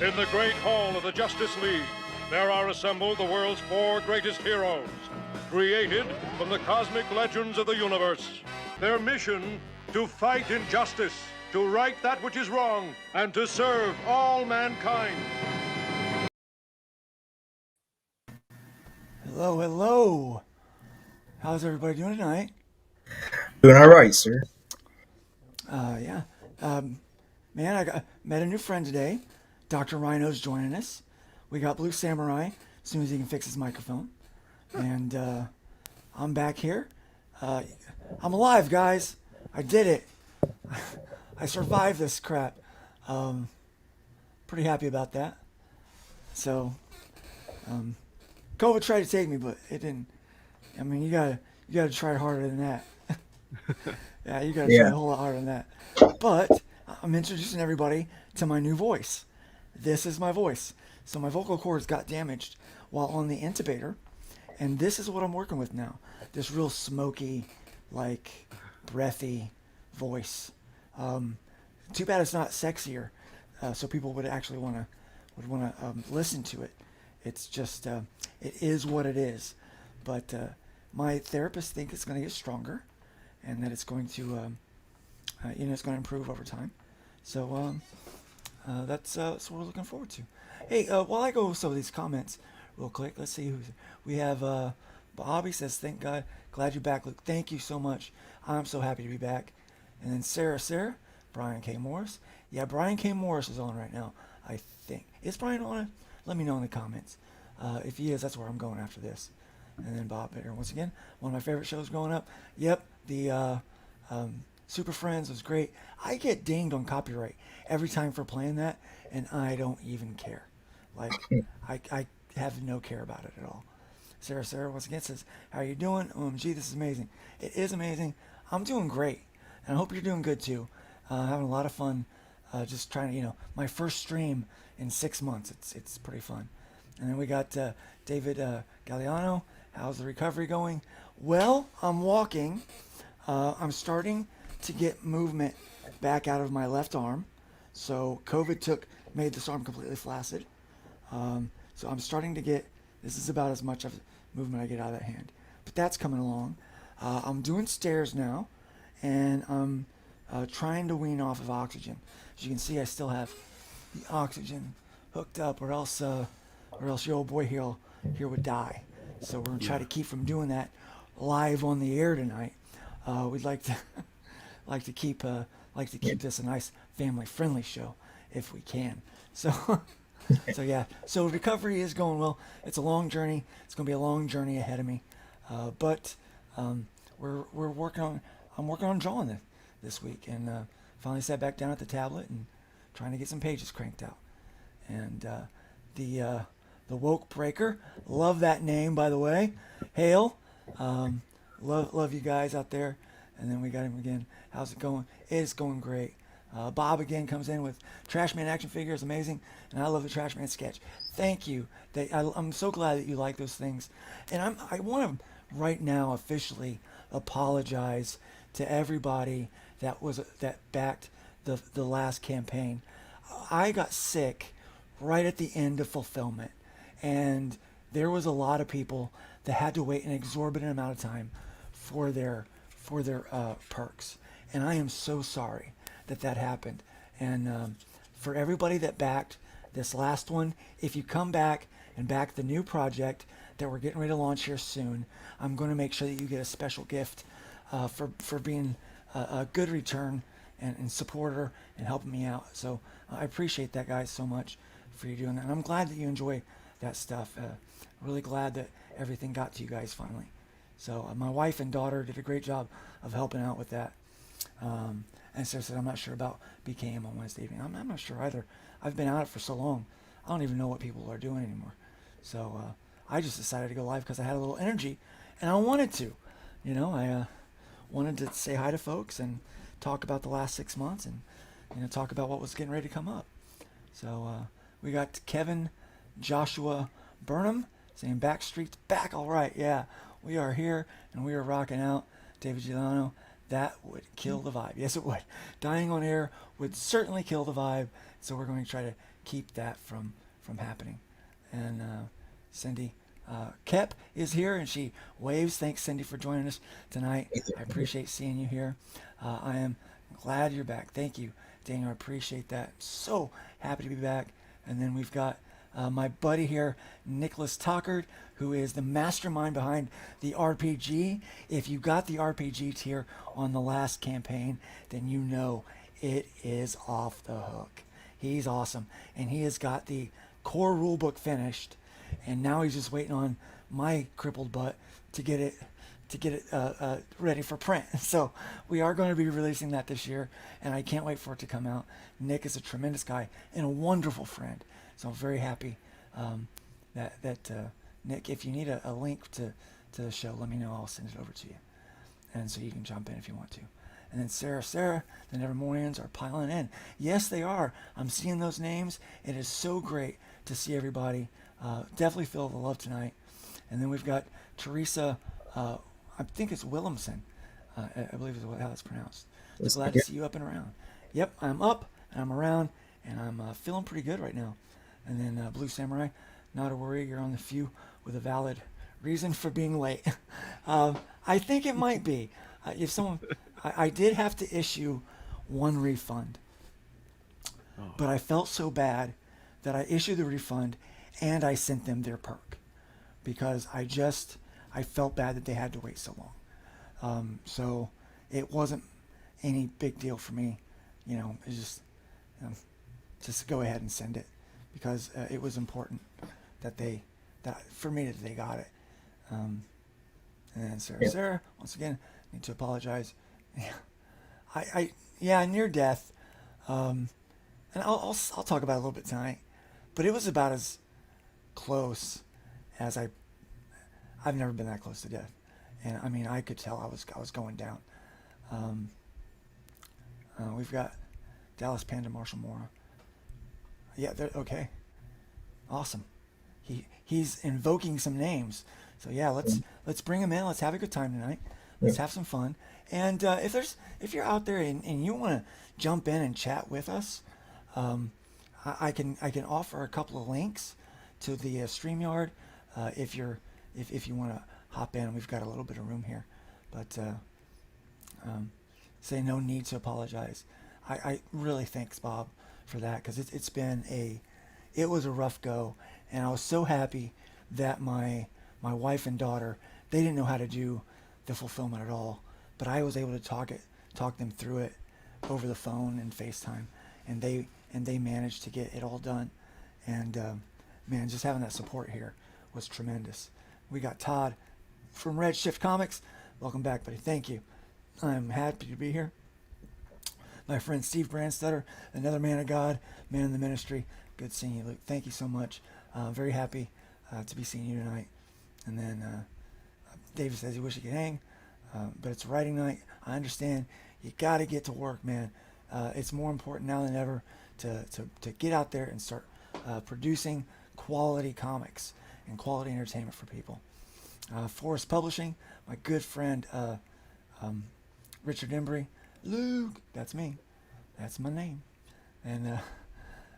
In the great hall of the Justice League, there are assembled the world's 4 greatest heroes, created from the cosmic legends of the universe. Their mission, to fight injustice, to right that which is wrong, and to serve all mankind. Hello, hello. How's everybody doing tonight? Doing all right, sir. Yeah. Man, met a new friend today. Dr. Rhino's joining us. We got Blue Samurai as soon as he can fix his microphone. And I'm back here. I'm alive, guys. I did it. I survived this crap. Pretty happy about that. So, COVID tried to take me, but it didn't. I mean, you gotta try harder than that. Yeah, you gotta try Yeah. a whole lot harder than that. But I'm introducing everybody to my new voice. This is my voice. So my vocal cords got damaged while on the intubator, and this is what I'm working with now. This real smoky, like breathy voice. Too bad it's not sexier, so people would actually want to listen to it. It's just it is what it is. But my therapist thinks it's going to get stronger, and that it's going to it's going to improve over time. So that's what we're looking forward to. Hey, while I go over some of these comments real quick, let's see who's we have. Bobby says, "Thank God, glad you're back, Luke. Thank you so much. I'm so happy to be back." And then Sarah, Brian K. Morris. Yeah, Brian K. Morris is on right now. I think is Brian on it? Let me know in the comments. If he is, that's where I'm going after this. And then Bob Bader once again, one of my favorite shows growing up. Yep, the Super Friends was great. I get dinged on copyright every time for playing that, and I don't even care. Like, I have no care about it at all. Sarah once again says, "How are you doing? OMG, this is amazing." It is amazing. I'm doing great, and I hope you're doing good too. Having a lot of fun. Just trying to, my first stream in 6 months. It's pretty fun. And then we got David Galliano. How's the recovery going? Well, I'm walking. I'm starting to get movement back out of my left arm. So COVID made this arm completely flaccid. So I'm starting to get. This is about as much of movement I get out of that hand. But that's coming along. I'm doing stairs now, and I'm trying to wean off of oxygen. As you can see, I still have the oxygen hooked up, or else your old boy here would die. So we're gonna try to keep from doing that live on the air tonight. We'd like to keep this a nice family friendly show if we can. So so yeah, so recovery is going well. It's a long journey. It's gonna be a long journey ahead of me, but we're working on. I'm working on drawing this week, and finally sat back down at the tablet and trying to get some pages cranked out. And the Woke Breaker, love that name, by the way. Hail, love you guys out there. And then we got him again. How's it going? It's going great. Bob again comes in with Trashman action figures, amazing, and I love the Trashman sketch. Thank you. I'm so glad that you like those things, and I want to right now officially apologize to everybody that backed the last campaign. I got sick right at the end of fulfillment, and there was a lot of people that had to wait an exorbitant amount of time for their perks, and I am so sorry that happened. And for everybody that backed this last one, if you come back and back the new project that we're getting ready to launch here soon, I'm going to make sure that you get a special gift for being a good return and supporter and helping me out. So I appreciate that, guys, so much for you doing that. And I'm glad that you enjoy that stuff. Really glad that everything got to you guys finally. So my wife and daughter did a great job of helping out with that. And Sarah said, "I'm not sure about BKM on Wednesday evening." I'm not sure either. I've been out it for so long, I don't even know what people are doing anymore. So I just decided to go live because I had a little energy, and I wanted to. I wanted to say hi to folks and talk about the last 6 months, and talk about what was getting ready to come up. So we got Kevin Joshua Burnham saying Backstreet's back. All right, yeah, we are here and we are rocking out. David Giuliano, that would kill the vibe. Yes, it would. Dying on air would certainly kill the vibe. So we're going to try to keep that from happening. And Cindy Kep is here, and she waves. Thanks, Cindy, for joining us tonight. I appreciate seeing you here. I am glad you're back. Thank you, Daniel. I appreciate that. So happy to be back. And then we've got my buddy here, Nicholas Tockard, who is the mastermind behind the RPG. If you got the RPG tier on the last campaign, then you know it is off the hook. He's awesome, and he has got the core rulebook finished, and now he's just waiting on my crippled butt to get it ready for print. So we are going to be releasing that this year, and I can't wait for it to come out. Nick is a tremendous guy and a wonderful friend, so I'm very happy that Nick, if you need a link to the show, let me know. I'll send it over to you, and so you can jump in if you want to. And then Sarah, the Nevermorians are piling in. Yes, they are. I'm seeing those names. It is so great to see everybody. Definitely feel the love tonight. And then we've got Teresa, I think it's Williamson, I believe is how it's pronounced. So glad to see you up and around. Yep, I'm up and I'm around, and I'm feeling pretty good right now. And then Blue Samurai, not a worry, you're on the few with a valid reason for being late. I think it might be. If someone, I did have to issue one refund, but I felt so bad that I issued the refund and I sent them their perk because I felt bad that they had to wait so long. So it wasn't any big deal for me, it's just go ahead and send it because it was important that for me that they got it. And then Sarah, once again, need to apologize. Yeah, near death. And I'll talk about it a little bit tonight, but it was about as close as I've never been that close to death, and I mean I could tell I was going down. We've got Dallas Panda Marshall Mora. Yeah, they're okay. Awesome. He's invoking some names. So yeah, let's bring him in. Let's have a good time tonight. Let's have some fun. And if you're out there and you want to jump in and chat with us, I can offer a couple of links to the StreamYard if you want to hop in. We've got a little bit of room here, but say no need to apologize. I really thanks Bob for that because it was a rough go, and I was so happy that my wife and daughter, they didn't know how to do the fulfillment at all, but I was able to talk them through it over the phone and FaceTime, and they managed to get it all done. And man, just having that support here was tremendous. We got Todd from Redshift Comics. Welcome back, buddy. Thank you. I'm happy to be here. My friend Steve Brandstetter, another man of God, man in the ministry. Good seeing you, Luke. Thank you so much. Very happy to be seeing you tonight. And then David says he wishes he could hang, but it's writing night. I understand. You got to get to work, man. It's more important now than ever to get out there and start producing quality comics and quality entertainment for people. Forest Publishing, my good friend Richard Embry. Luke, that's me. That's my name. And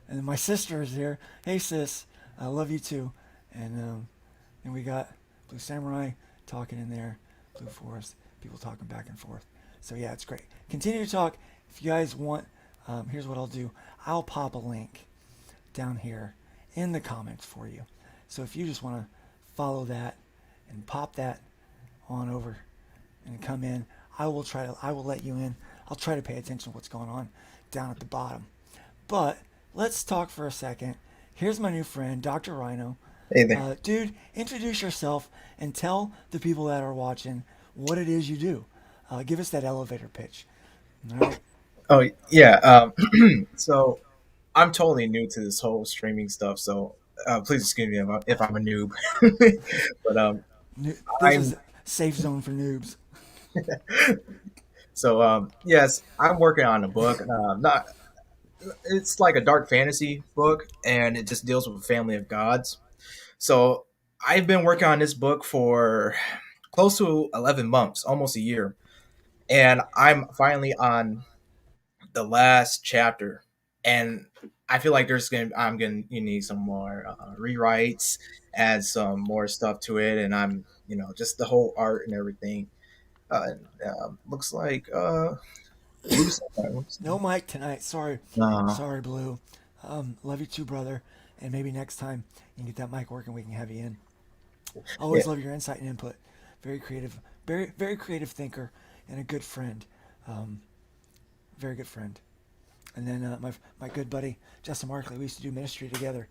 then my sister is here. Hey sis, I love you too. And we got Blue Samurai talking in there, Blue Forest, people talking back and forth. So yeah, it's great. Continue to talk. If you guys want, here's what I'll do. I'll pop a link down here in the comments for you. So if you just want to follow that and pop that on over and come in, I will let you in. I'll try to pay attention to what's going on down at the bottom. But let's talk for a second. Here's my new friend, Dr. Rhino. Hey there. Dude, introduce yourself and tell the people that are watching what it is you do. Give us that elevator pitch. All right. Oh yeah. So I'm totally new to this whole streaming stuff. So please excuse me if I'm a noob. But This is safe zone for noobs. so yes, I'm working on a book. Not It's like a dark fantasy book, and it just deals with a family of gods. So I've been working on this book for close to 11 months, almost a year. and I'm finally on the last chapter, and I feel like I'm gonna you need some more rewrites, add some more stuff to it, and I'm just the whole art and everything. Looks like Blue Sapphire. No mic tonight. Sorry, Uh, sorry, Blue. Love you too, brother. And maybe next time you can get that mic working, we can have you in. yeah, Always love your insight and input. Very creative, very creative thinker, and a good friend. Um, very good friend. And then my good buddy Justin Markley, we used to do ministry together.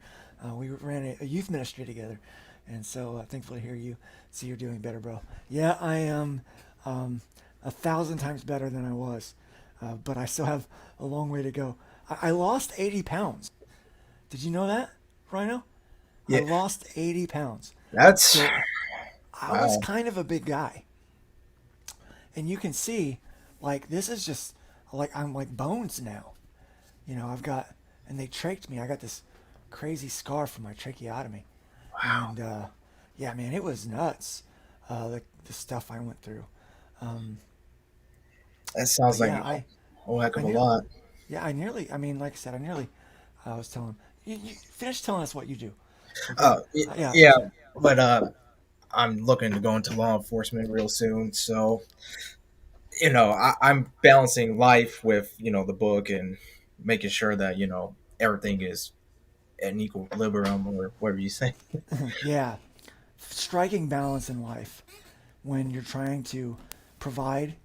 We ran a youth ministry together, and so thankful to hear you. See you're doing better, bro. Yeah, I am 1,000 times better than I was, but I still have a long way to go. I lost 80 pounds. Did you know that, Rhino? I yeah, lost 80 pounds. that's So I was wow. kind of a big guy, and you can see, like this is just like I'm like bones now. I've got, and they trached me. I got this crazy scar from my tracheotomy, and yeah, man, it was nuts. The stuff I went through. Um, That but sounds like yeah, a whole heck I of a nearly, lot. yeah, I nearly. I mean, like I said, I was telling him. You finish telling us what you do. Okay. Yeah, Yeah, sorry. but I'm looking to go into law enforcement real soon, so I'm balancing life with the book and making sure that everything is an equilibrium or whatever you say. Yeah, striking balance in life when you're trying to provide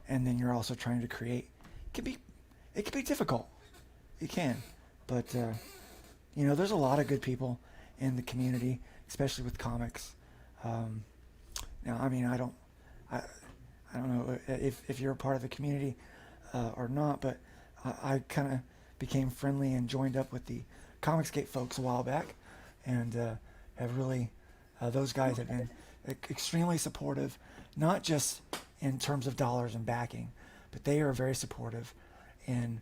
and then you're also trying to create can be it can be difficult. It can, but there's a lot of good people in the community, especially with comics. Um, now, I mean, I, I don't know if you're a part of the community or not, but I kind of became friendly and joined up with the Comicsgate folks a while back, and have really those guys have been extremely supportive, not just in terms of dollars and backing, but they are very supportive in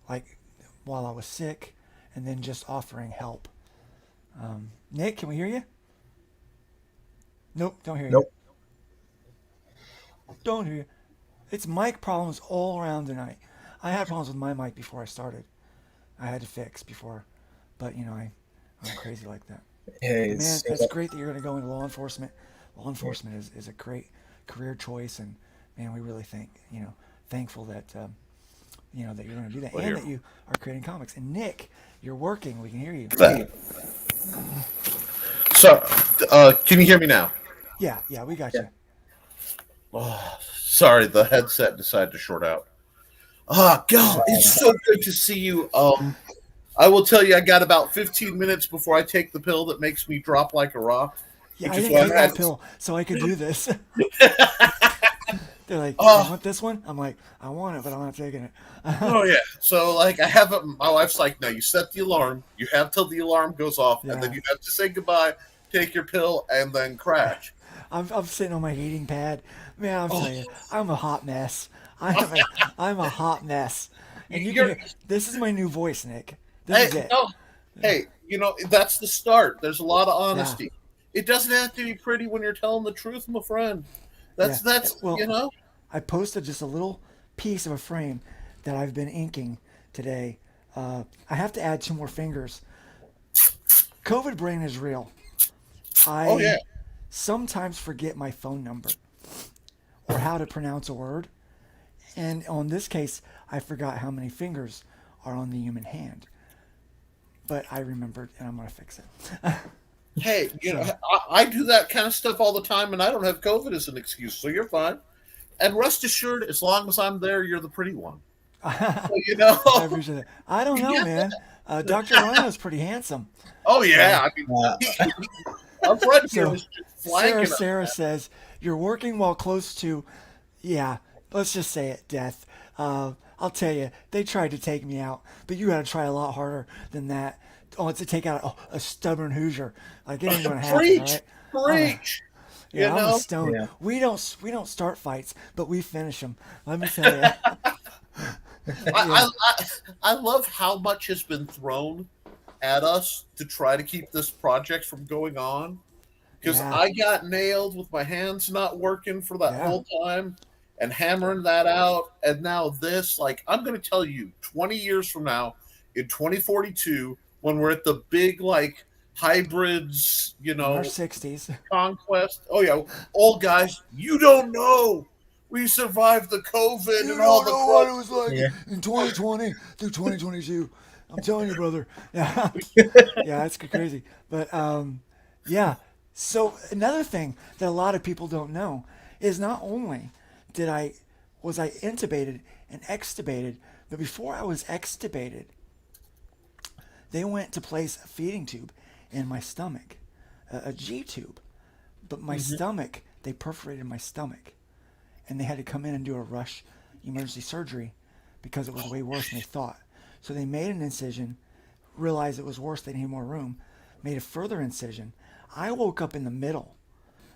like while I was sick, and then just offering help. Nick, can we hear you? Nope, don't hear you. Nope. Don't hear you. It's mic problems all around tonight. I had problems with my mic before I started. I had to fix before, but I'm crazy like that. Hey, But man, it's great that you're going to go into law enforcement. Law enforcement is a great career choice, and man, we really thankful that that you're going to do that, Well, and here. that you are creating comics. And Nick, you're working. We can hear you. So, can you hear me now? Yeah, yeah, we got yeah. you. Oh, sorry, the headset decided to short out. Ah, God, it's so good to see you. I will tell you, I got about 15 minutes before I take the pill that makes me drop like a rock, Yeah, which I is didn't why take I had. that pill, so I could do this. They're like, "You Oh, want this one?" I'm like, "I want it, but I'm not taking it." oh yeah. So like, I have my wife's like, no, you set the alarm. You have till the alarm goes off, and then Yeah, you have to say goodbye, take your pill, and then crash. I'm sitting on my heating pad. Man, I'm Oh, telling you, I'm a hot mess. I'm a hot mess. And you can you're hear this is my new voice, Nick. This hey, is it. no, hey, that's the start. There's a lot of Yeah, honesty. It doesn't have to be pretty when you're telling the truth, my friend. yeah. That's Well, I posted just a little piece of a frame that I've been inking today. I have to add two more fingers. COVID brain is real. Oh yeah. I sometimes forget my phone number or how to pronounce a word. And on this case, I forgot how many fingers are on the human hand. But I remembered, and I'm going to fix it. Hey, So, I do that kind of stuff all the time, and I don't have COVID as an excuse, so you're fine. And rest assured, as long as I'm there, you're the pretty one. So, I appreciate it. I don't you know, get man. that. Dr. Rhino's pretty handsome. Oh So, yeah, I mean, Uh, our friend here so is just Sarah, flanking us. Sarah says, you're working while close to, yeah, let's just say it, death. I'll tell you, they tried to take me out, but you got to try a lot harder than that. Oh, to take out a stubborn Hoosier. Like, it ain't going to happen, all Preach, right? I'm a, preach. You yeah, I'm a know, stone. yeah. We don't start fights, but we finish them. Let me tell you. I, Yeah, I I I love how much has been thrown at us to try to keep this project from going on. Because yeah, I got nailed with my hands not working for that yeah. whole time, and hammering that out. And now this, like, I'm going to tell you, 20 years from now, in 2042, when we're at the big, like, hybrids, in our 60s. conquest. Oh, yeah. Old guys, you don't know. We survived the COVID You and all don't the know what it crap. was like Yeah. in 2020 through 2022. I'm telling you, brother. Yeah, yeah, it's crazy. But yeah. So another thing that a lot of people don't know is not only did I was I intubated and extubated, but before I was extubated, they went to place a feeding tube in my stomach, a G tube. But my stomach, they perforated my stomach, and they had to come in and do a rush emergency surgery because it was way worse than they thought. So they made an incision, realized it was worse, they needed more room, made a further incision. I woke up in the middle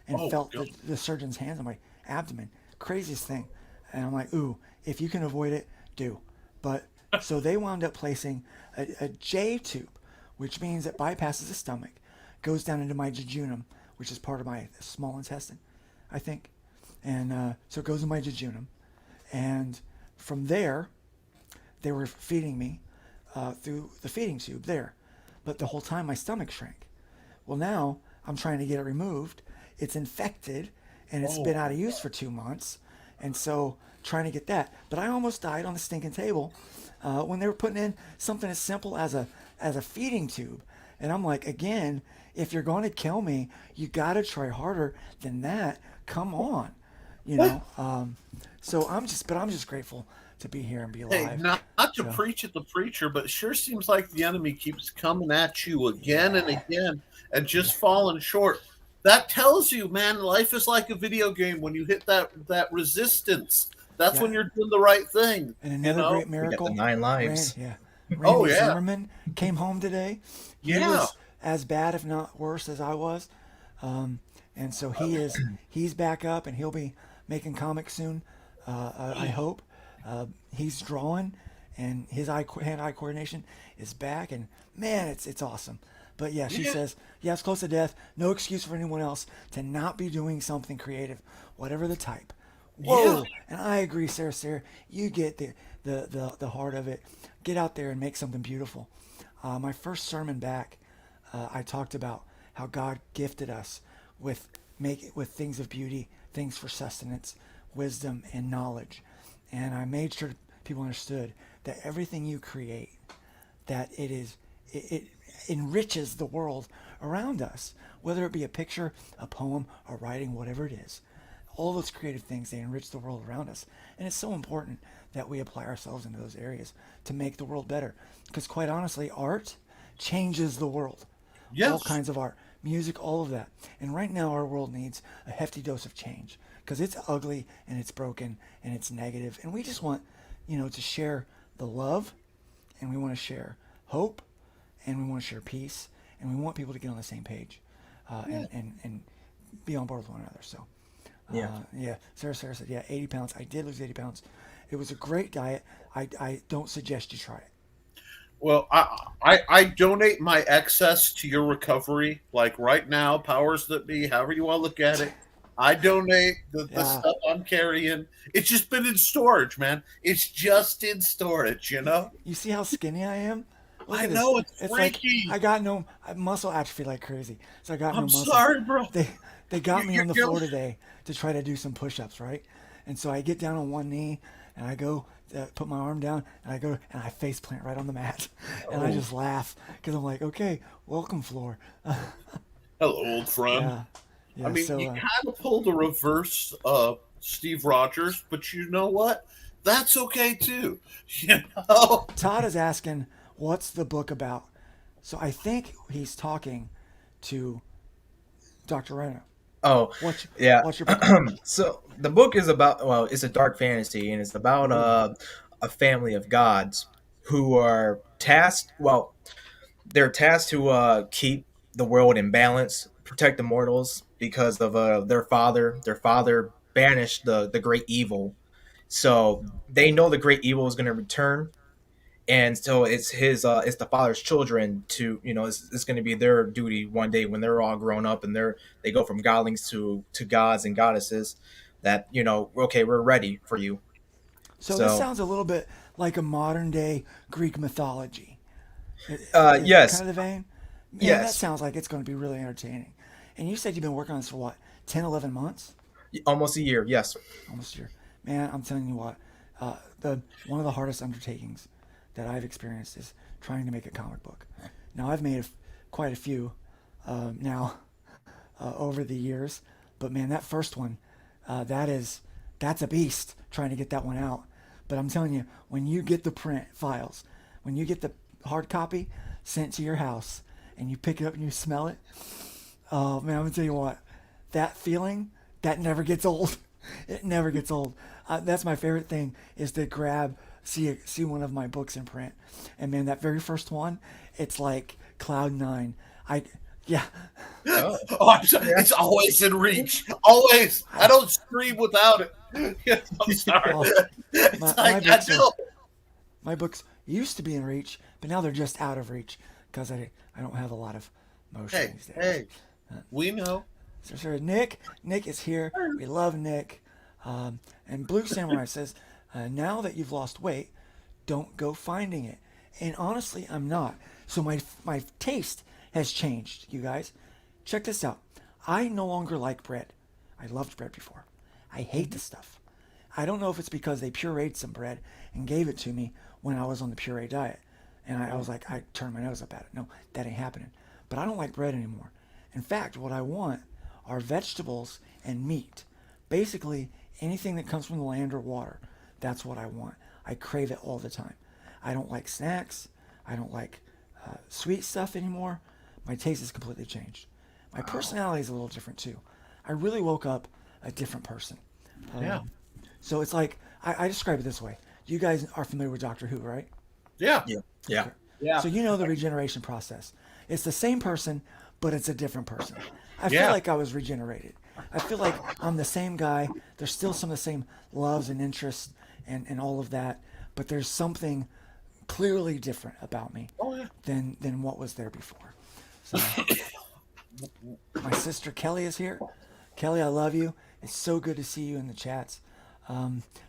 and Oh, felt God. the surgeon's hands on my abdomen. Craziest thing. And I'm like, ooh, if you can avoid it, do. But so they wound up placing a J tube, which means it bypasses the stomach, goes down into my jejunum, which is part of my small intestine, I think. And so it goes in my jejunum. And from there, they were feeding me through the feeding tube there. But the whole time my stomach shrank. Well, now I'm trying to get it removed. It's infected and it's been Oh, out of use for 2 months. And so trying to get that. But I almost died on the stinking table when they were putting in something as simple as a feeding tube. And I'm like, again, if you're going to kill me, you got to try harder than that. Come on, you know. So I'm just grateful to be here and be hey, alive. not to So preach at the preacher, but it sure seems like the enemy keeps coming at you again and yeah, again and just falling short. That tells you, man, life is like a video game. When you hit that resistance, that's yeah. when you're doing the right thing. And You another know? great We got the miracle, 9 lives. Yeah, Oh Randy yeah, Zimmerman came home today. He yeah. was as bad, if not worse, as I was, and so he's back up, and he'll be making comics soon. I hope. He's drawing, and his hand-eye coordination is back, and man, it's awesome. But yeah, she Yeah. says, yeah, it's close to death. No excuse for anyone else to not be doing something creative, whatever the type. Yeah. Whoa! And I agree, Sarah. Sarah, you get the heart of it. Get out there and make something beautiful. My first sermon back, I talked about how God gifted us with with things of beauty, things for sustenance, wisdom, and knowledge. And I made sure people understood that everything you create, that it enriches the world around us, whether it be a picture, a poem, a writing, whatever it is. All those creative things, they enrich the world around us. And it's so important that we apply ourselves into those areas to make the world better. Because quite honestly, art changes the world. All Yes. kinds of art, music, all of that. And right now, our world needs a hefty dose of change because it's ugly and it's broken and it's negative. And we just want, to share the love, and we want to share hope, and we want to share peace, and we want people to get on the same page and be on board with one another. So, Yeah. yeah, Sarah said, yeah, 80 pounds. I did lose 80 pounds. It was a great diet. I don't suggest you try it. Well, I donate my excess to your recovery. Like right now, powers that be, however you want to look at it, I donate the Yeah. stuff I'm carrying. It's just been in storage, man. It's just in storage, you know? You see how skinny I am? Look I at this. know it's It's like freaky. I got no muscle atrophy like crazy. So I got no I'm muscle. sorry, bro. They got me on the You're floor today to try to do some push-ups, right? And so I get down on one knee and I go put my arm down and I go and I face plant right on the mat and I oh, just laugh because I'm like, okay, welcome floor. hello, old friend. Yeah, I yeah. mean, So you kind of pulled a reverse Steve Rogers, but you know what? That's okay too. You know? Todd is asking, what's the book about? So I think he's talking to Dr. Reno. Oh, What's yeah. what's your book about? So the book is about, well, it's a dark fantasy, and it's about Ooh, a family of gods who are tasked. Well, they're tasked to keep the world in balance, protect the mortals because of their father. Their father banished the great evil, so they know the great evil is going to return, and so it's the father's children to, it's going to be their duty one day when they're all grown up and they go from godlings to gods and goddesses. that okay, we're ready for you. So this So sounds a little bit like a modern day Greek mythology. Is that kind yes, of the vein? Man, that yes, sounds like it's going to be really entertaining. And you said you've been working on this for what, 10, 11 months? almost a year. Yes. Almost a year. Man, I'm telling you what, the one of the hardest undertakings that I've experienced is trying to make a comic book. Now, I've made quite a few now over the years, but man, that first one, that's a beast trying to get that one out. But I'm telling you, when you get the print files, when you get the hard copy sent to your house, and you pick it up and you smell it, oh man, I'm gonna tell you what, that feeling that never gets old. It never gets old. That's my favorite thing is to see one of my books in print, and man, that very first one, it's like cloud nine. I yeah, Oh, Oh, I'm sorry. yeah. It's always in reach. Always. I don't scream without it. Yes, I'm sorry. oh, It's my like I books are know. my books used to be in reach, but now they're just out of reach because I don't have a lot of motion Hey, these days. hey, we know. So Nick is here. We love Nick. And Blue Samurai says, now that you've lost weight, don't go finding it. And honestly, I'm not. So my taste has changed, you guys. Check this out. I no longer like bread. I loved bread before. I hate this stuff. I don't know if it's because they pureed some bread and gave it to me when I was on the puree diet. And I was like, I turned my nose up at it. No, that ain't happening. But I don't like bread anymore. In fact, what I want are vegetables and meat. Basically, anything that comes from the land or water. That's what I want. I crave it all the time. I don't like snacks. I don't like sweet stuff anymore. My taste has completely changed. My personality is a little different too. I really woke up a different person. Yeah. So it's like, I describe it this way. You guys are familiar with Doctor Who, right? Yeah. Yeah. Yeah. Yeah. So you know the regeneration process. It's the same person, but it's a different person. I feel Yeah. like I was regenerated. I feel like I'm the same guy. There's still some of the same loves and interests and all of that, but there's something clearly different about me Oh yeah. than what was there before. So my sister Kelly is here. Kelly, I love you. It's so good to see you in the chats.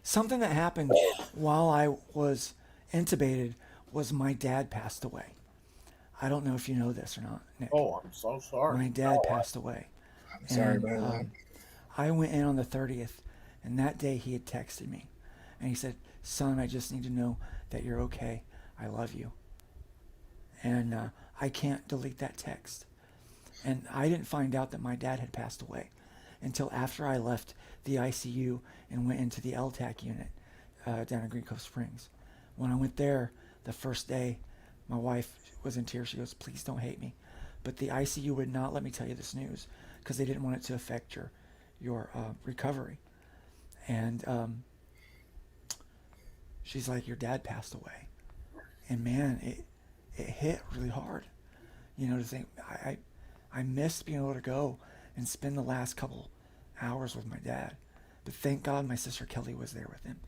Something that happened while I was intubated was my dad passed away. I don't know if you know this or not, Nick. Oh, I'm so sorry. My dad passed away. I'm sorry And about that. I went in on the 30th, and that day he had texted me. And he said, son, I just need to know that you're okay. I love you. And I can't delete that text. And I didn't find out that my dad had passed away until after I left the ICU and went into the LTAC unit down in Green Cove Springs. When I went there the first day, my wife was in tears. She goes, please don't hate me. But the ICU would not let me tell you this news because they didn't want it to affect your recovery. And she's like, your dad passed away. And man, it hit really hard. You know, to think, I missed being able to go and spend the last couple hours with my dad. But thank God my sister Kelly was there with him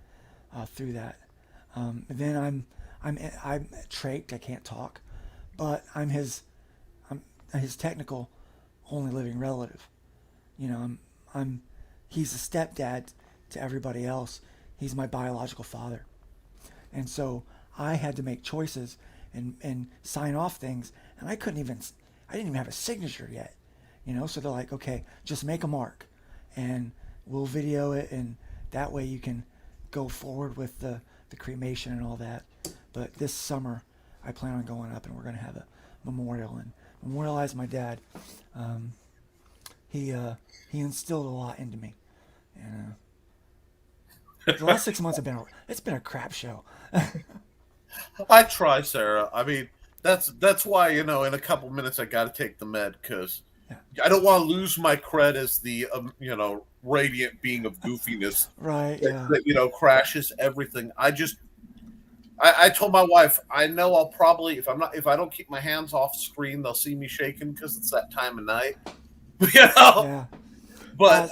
through that. Then I'm trached. I can't talk, but I'm his technical only living relative. You know, he's a stepdad to everybody else. He's my biological father, and so I had to make choices and sign off things, and I didn't even have a signature yet. You know, so they're like, okay, just make a mark, and we'll video it, and that way you can go forward with the cremation and all that. But this summer, I plan on going up, and we're going to have a memorial and memorialize my dad. He instilled a lot into me, and the last 6 months it's been a crap show. I try, Sarah. I mean, that's why, in a couple minutes I got to take the med because Yeah. I don't want to lose my cred as the radiant being of goofiness Right? that, Yeah. crashes everything. I told my wife, I know I'll probably if I don't keep my hands off screen, they'll see me shaking because it's that time of night. Yeah. But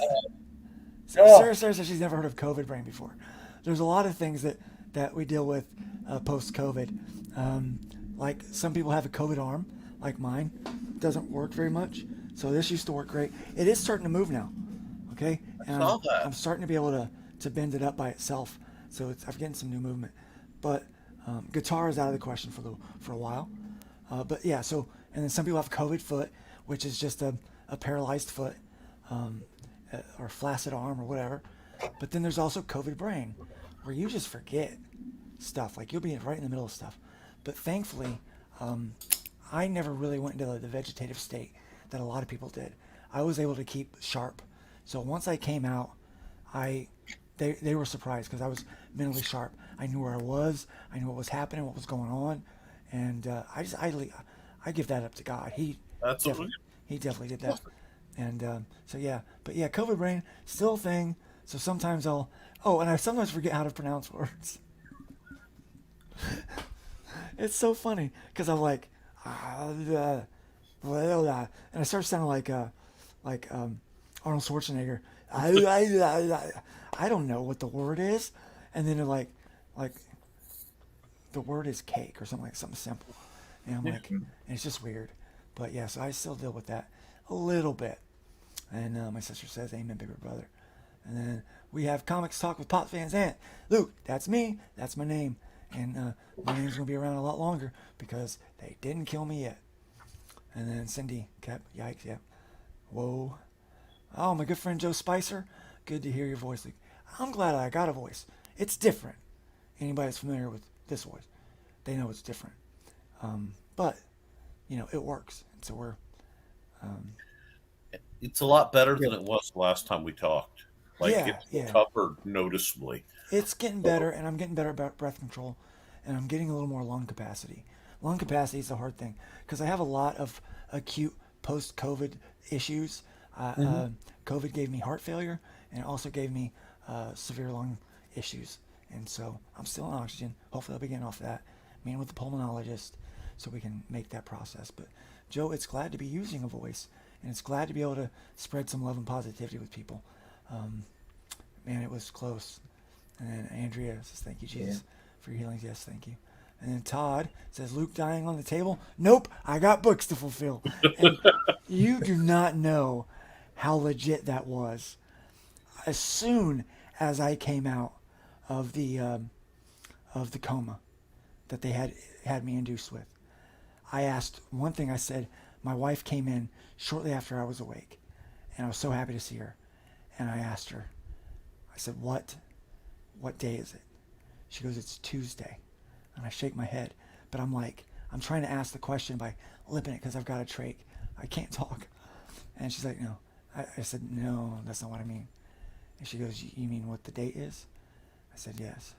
Sarah says she's never heard of COVID brain before. There's a lot of things that we deal with post-COVID. Like some people have a COVID arm, like mine. It doesn't work very much. So this used to work great. It is starting to move now. Okay? And Saw that. I'm starting to be able to bend it up by itself. So I'm getting some new movement. But guitar is out of the question for a while. But yeah, so, and then some people have COVID foot, which is just a paralyzed foot, or flaccid arm or whatever. But then there's also COVID brain, where you just forget stuff. Like you'll be right in the middle of stuff. But thankfully, I never really went into the vegetative state that a lot of people did. I was able to keep sharp. So once I came out, they were surprised because I was mentally sharp. I knew where I was. I knew what was happening, what was going on, and I give that up to God. That's He definitely did that. And so yeah, but yeah, COVID brain still a thing. So sometimes and I sometimes forget how to pronounce words. It's so funny because I'm like, and I start sounding like Arnold Schwarzenegger. I don't know what the word is, and then they're like the word is cake or something simple, and I'm like, and it's just weird. But yeah, so I still deal with that a little bit. And my sister says, "Amen, baby brother." And then we have Comics Talk with Pop Fans Aunt Luke. That's me. That's my name. And my name's gonna be around a lot longer because they didn't kill me yet. And then Cindy kept, yikes, yeah. Whoa. Oh, my good friend Joe Spicer. Good to hear your voice, Luke. I'm glad I got a voice. It's different. Anybody that's familiar with this voice, they know it's different. But it works. And so we're. It's a lot better than it was the last time we talked. Like it's recovered noticeably. It's getting better, and I'm getting better about breath control, and I'm getting a little more lung capacity. Lung capacity is the hard thing because I have a lot of acute post-COVID issues. COVID gave me heart failure, and it also gave me severe lung issues. And so I'm still on oxygen. Hopefully I'll be getting off that. Meeting with the pulmonologist so we can make that process. But Joe, it's glad to be using a voice, and it's glad to be able to spread some love and positivity with people. Man, it was close. And then Andrea says, "Thank you, Jesus, for your healings." Yes, thank you. And then Todd says, "Luke dying on the table?" Nope, I got books to fulfill. And you do not know how legit that was. As soon as I came out of the coma that they had me induced with, I asked one thing. I said, my wife came in shortly after I was awake, and I was so happy to see her. And I asked her, I said, what day is it? She goes, "It's Tuesday." And I shake my head, but I'm trying to ask the question by lipping it because I've got a trach. I can't talk. And she's like, "No." I said, "No, that's not what I mean." And she goes, "You mean what the date is?" I said, "Yes."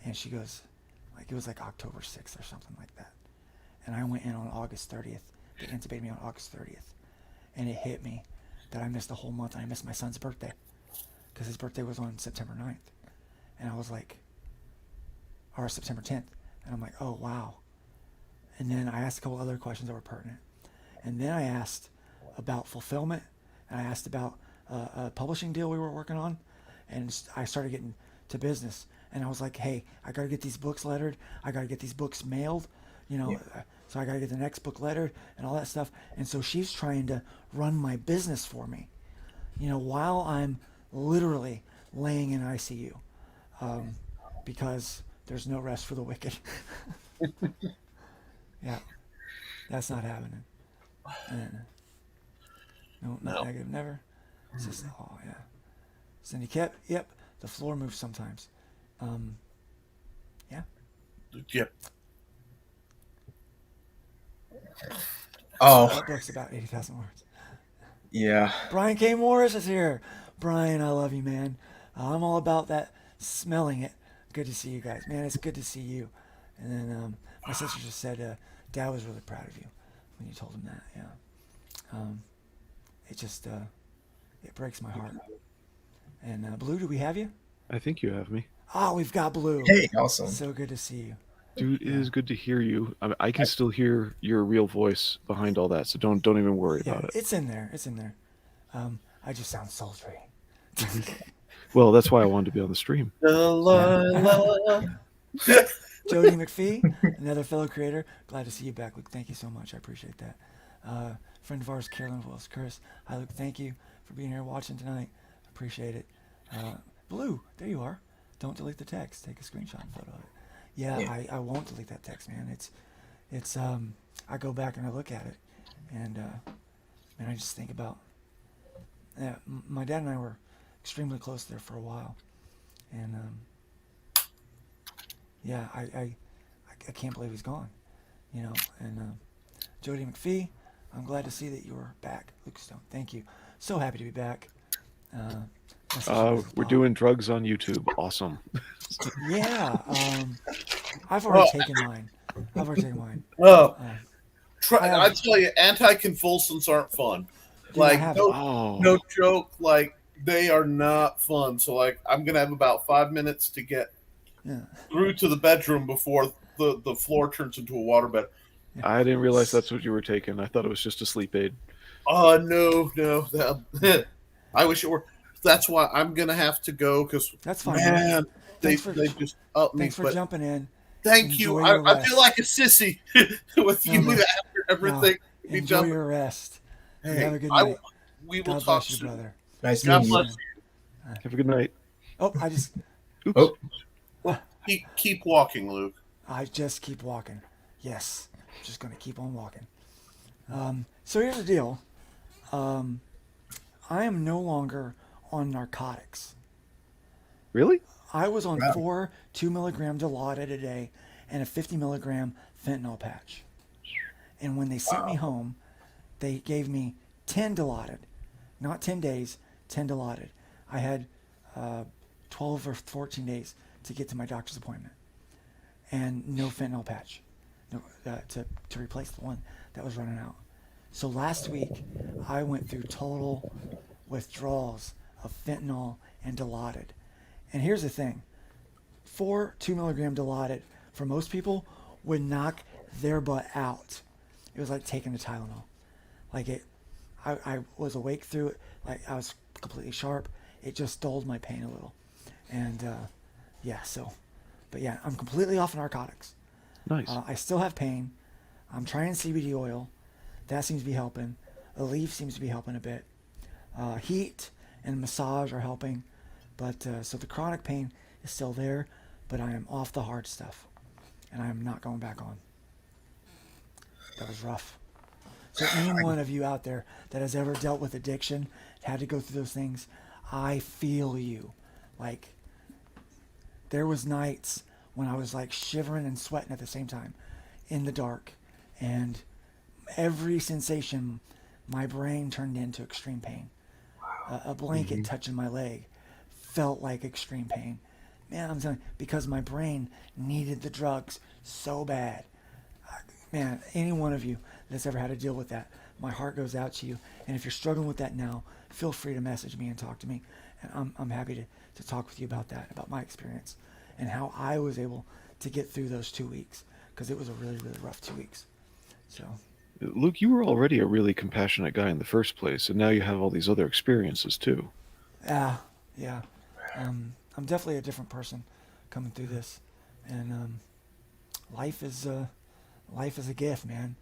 And she goes, it was like October 6th or something like that. And I went in on August 30th. They intubated me on August 30th. And it hit me that I missed a whole month, and I missed my son's birthday because his birthday was on September 9th. And I was like, or September 10th. And I'm like, oh, wow. And then I asked a couple other questions that were pertinent. And then I asked about fulfillment, and I asked about a publishing deal we were working on. And I started getting to business. And I was like, hey, I got to get these books lettered. I got to get these books mailed, so I got to get the next book lettered and all that stuff. And so she's trying to run my business for me, while I'm literally laying in ICU, because there's no rest for the wicked. Yeah, that's not happening. No, not negative, never. It's just, oh yeah. Cindy kept, yep, the floor moves sometimes. Yeah. Yep. Oh, That book's about 80,000 words. yeah. Brian K. Morris is here. Brian, I love you, man. I'm all about that smelling it. Good to see you guys. Man, it's good to see you. And then my sister just said Dad was really proud of you when you told him that. Yeah. It just, it breaks my heart. And Blue, do we have you? I think you have me. Oh, we've got Blue. Hey, awesome. So good to see you. Dude, it is good to hear you. I can still hear your real voice behind all that, so don't even worry about it. It's in there. It's in there. I just sound sultry. Well, that's why I wanted to be on the stream. Jody McPhee, another fellow creator. Glad to see you back, Luke. Thank you so much. I appreciate that. Friend of ours, Carolyn Willis Curtis. Hi, Luke. Thank you for being here watching tonight. Appreciate it. Blue, there you are. Don't delete the text. Take a screenshot and photo of it. Yeah, Yeah. I won't delete that text, man. It's I go back and I look at it, and I just think about. Yeah, my dad and I were extremely close there for a while, and yeah, I can't believe he's gone, you know. And Jody McPhee, I'm glad to see that you are back. Luke Stone, thank you. So happy to be back. Message from Mrs. We're Bob. doing drugs on YouTube. Awesome. Yeah, I've already Well, taken mine. I've already taken mine. oh, Uh, try, I I have, tell you, anticonvulsants aren't fun. dude. I Like have. no joke. Like they are not fun. So like I'm gonna have about 5 minutes to get Yeah, through to the bedroom before the floor turns into a waterbed. yeah. I didn't realize that's what you were taking. I thought it was just a sleep aid. No. I wish it were. That's why I'm gonna have to go because That's fine, bro. man, Thanks for they just upped me. thanks for But jumping in. thank you. Enjoy your I rest. feel like a sissy with No, you man. after everything. No, Be enjoy jumping. your rest. You Hey, have a good night. we will God talk bless you, soon. brother. Nice God meeting you. bless Have a good night. Oh, I just Oops. Oh, Keep walking, Luke. keep walking. Yes, I'm just gonna keep on walking. So here's the deal. I am no longer on narcotics. Really? I was on Wow. 4 2 milligram Dilaudid a day and a 50 milligram fentanyl patch. And when they sent me home, they gave me 10 Dilaudid, not 10 days, 10 Dilaudid. I had 12 or 14 days to get to my doctor's appointment, and no fentanyl patch, no, to replace the one that was running out. So last week, I went through total withdrawals of fentanyl and Dilaudid. And here's the thing: 4 2 milligram Dilaudid for most people would knock their butt out. It was like taking a Tylenol. Like I was awake through it. Like I was completely sharp. It just dulled my pain a little. And yeah, so, but yeah, I'm completely off narcotics. Nice. I still have pain. I'm trying CBD oil. That seems to be helping. A leaf seems to be helping a bit. Heat and massage are helping. But so the chronic pain is still there, but I am off the hard stuff. And I am not going back on. That was rough. So any one of you out there that has ever dealt with addiction, had to go through those things, I feel you. Like, there was nights when I was like shivering and sweating at the same time in the dark, and every sensation, my brain turned into extreme pain. A blanket touching my leg felt like extreme pain. Man, I'm telling you, because my brain needed the drugs so bad. Man, any one of you that's ever had to deal with that, my heart goes out to you. And if you're struggling with that now, feel free to message me and talk to me. And I'm happy to talk with you about that, about my experience and how I was able to get through those 2 weeks, because it was a really, really rough 2 weeks. So, Luke, you were already a really compassionate guy in the first place, and now you have all these other experiences too. yeah. I'm definitely a different person coming through this. And life is a gift, man.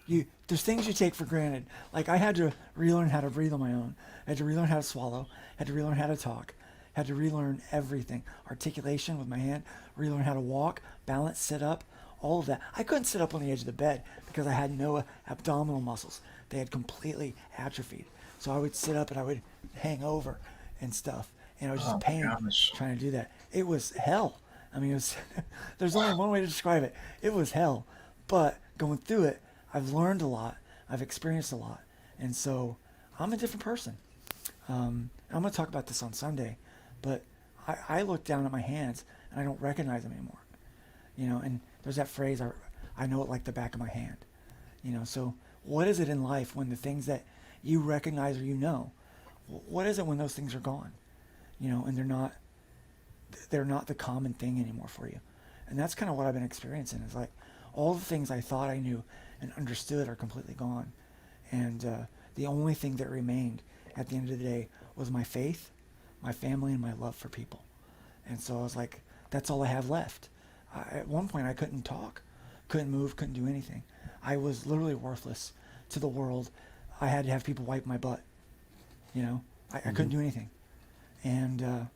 There's things you take for granted. Like, I had to relearn how to breathe on my own. I had to relearn how to swallow. Had to relearn how to talk. Had to relearn everything. Articulation with my hand. Relearn how to walk, balance, sit up, all of that. I couldn't sit up on the edge of the bed because I had no abdominal muscles. They had completely atrophied. So I would sit up and I would hang over and stuff. And I was just pain trying to do that. It was hell. I mean, it was. There's only one way to describe it. It was hell. But going through it, I've learned a lot. I've experienced a lot. And so I'm a different person. I'm going to talk about this on Sunday. But I look down at my hands and I don't recognize them anymore. You know, and there's that phrase, I know it like the back of my hand. You know, so what is it in life when the things that you recognize or you know, what is it when those things are gone? You know, and they're not the common thing anymore for you. And that's kind of what I've been experiencing, is like all the things I thought I knew and understood are completely gone. And the only thing that remained at the end of the day was my faith, my family, and my love for people. And so I was like, that's all I have left. At one point I couldn't talk, couldn't move, couldn't do anything. I was literally worthless to the world. I had to have people wipe my butt. You know, I couldn't do anything. And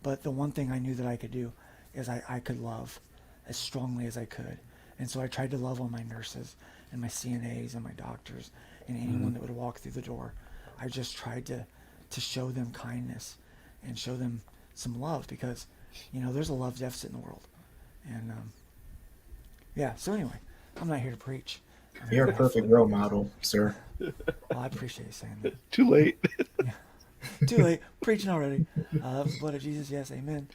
but the one thing I knew that I could do is I could love as strongly as I could. And so I tried to love on my nurses and my CNAs and my doctors and anyone that would walk through the door. I just tried to show them kindness and show them some love, because, there's a love deficit in the world. And yeah, so anyway, I'm not here to preach. You're a perfect role model, sir. Well, I appreciate you saying that. Too late. Too late. Preaching already. That was the blood of Jesus. Yes, amen.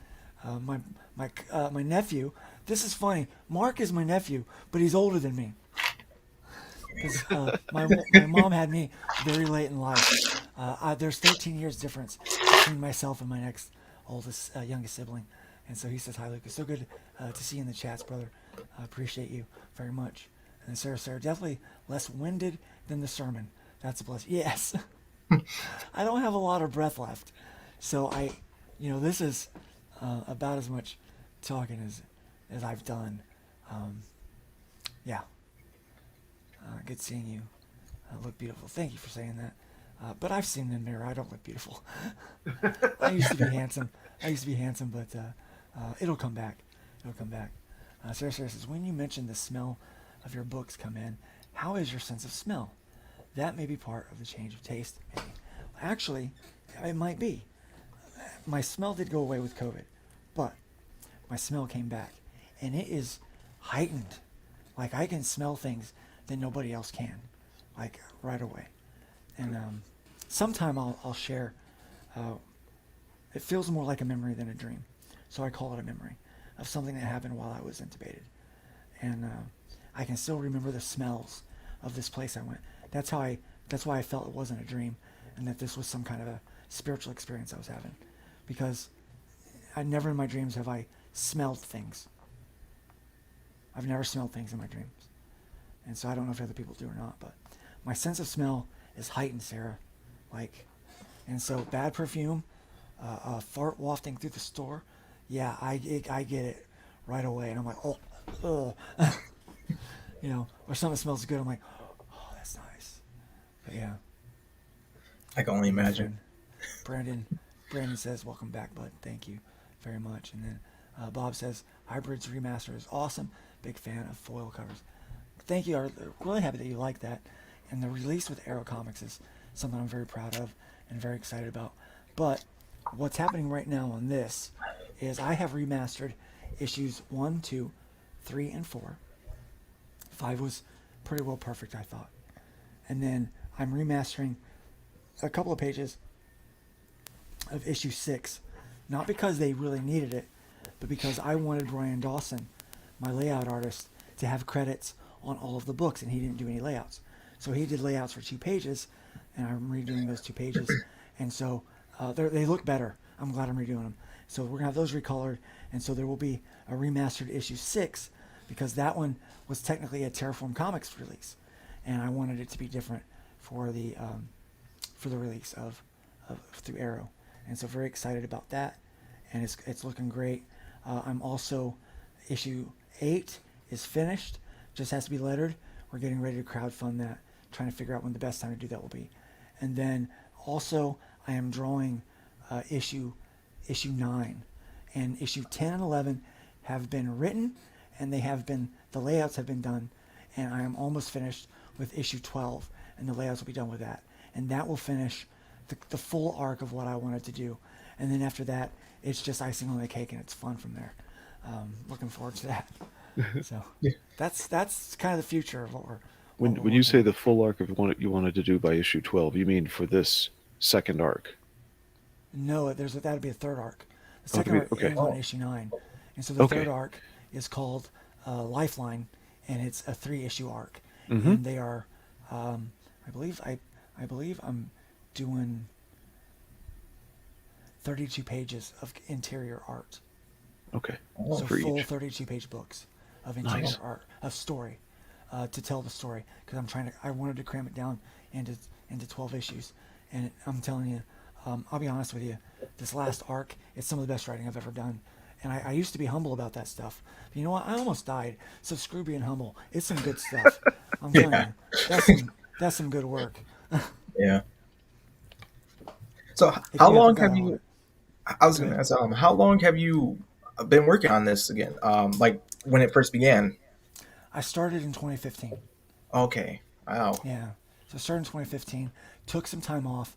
My nephew. This is funny. Mark is my nephew, but he's older than me. Because my mom had me very late in life. There's 13 years difference between myself and my next youngest sibling. And so he says, "Hi, Luke. It's so good to see you in the chats, brother. I appreciate you very much." And then Sarah, definitely less winded than the sermon. That's a blessing. Yes. I don't have a lot of breath left. So this is about as much talking as I've done. Yeah. Good seeing you. Look beautiful. Thank you for saying that. But I've seen in the mirror. I don't look beautiful. I used to be handsome. But it'll come back. Sarah says, when you mention the smell of your books come in, how is your sense of smell? That may be part of the change of taste. Maybe. Actually, it might be. My smell did go away with COVID, but my smell came back, and it is heightened. Like, I can smell things that nobody else can, like, right away. And sometime I'll share. It feels more like a memory than a dream, so I call it a memory of something that happened while I was intubated. And I can still remember the smells of this place I went. That's why I felt it wasn't a dream, and that this was some kind of a spiritual experience I was having, because I never in my dreams have I smelled things. I've never smelled things in my dreams, and so I don't know if other people do or not, but my sense of smell is heightened, Sarah. And so bad perfume, fart wafting through the store, yeah, I get it right away, and I'm like, oh, or something smells good, I'm like, oh, that's nice. But yeah. I can only imagine. Brandon says, welcome back, bud. Thank you very much. And then Bob says, Hybrids Remaster is awesome. Big fan of foil covers. Thank you. I'm really happy that you like that. And the release with Arrow Comics is something I'm very proud of and very excited about. But what's happening right now on this is I have remastered issues 1, 2, 3, and 4. 5 was pretty well perfect, I thought. And then I'm remastering a couple of pages of issue 6, not because they really needed it, but because I wanted Brian Dawson, my layout artist, to have credits on all of the books, and he didn't do any layouts. So he did layouts for 2 pages, and I'm redoing those 2 pages. And so they look better. I'm glad I'm redoing them. So we're going to have those recolored, and so there will be a remastered issue 6, because that one was technically a Terraform Comics release, and I wanted it to be different for the release of through Arrow. And so very excited about that, and it's looking great. I'm also, issue 8 is finished, just has to be lettered. We're getting ready to crowdfund that, trying to figure out when the best time to do that will be. And then also I am drawing issue 9, and issue 10 and 11 have been written, and the layouts have been done, and I am almost finished with issue 12, and the layouts will be done with that, and that will finish the full arc of what I wanted to do. And then after that, it's just icing on the cake, and it's fun from there. Looking forward to that. So that's kind of the future of what we're. When you say the full arc of what you wanted to do by issue 12, you mean for this second arc? No, that'd be a third arc. The second arc ends on issue 9, and so the third arc is called Lifeline, and it's a 3-issue arc. Mm-hmm. And they are, I believe I'm doing 32 pages of interior art. Okay. So for full each. 32-page books of interior art, of story, to tell the story, because I wanted to cram it down into 12 issues, and I'm telling you, I'll be honest with you, this last arc is some of the best writing I've ever done. And I used to be humble about that stuff. But you know what? I almost died. So screw being humble. It's some good stuff. I'm telling you. That's some good work. Yeah. So how long have you I was gonna ask, how long have you been working on this again? Like when it first began. I started in 2015. Okay. Wow. Yeah. So I started in 2015. Took some time off,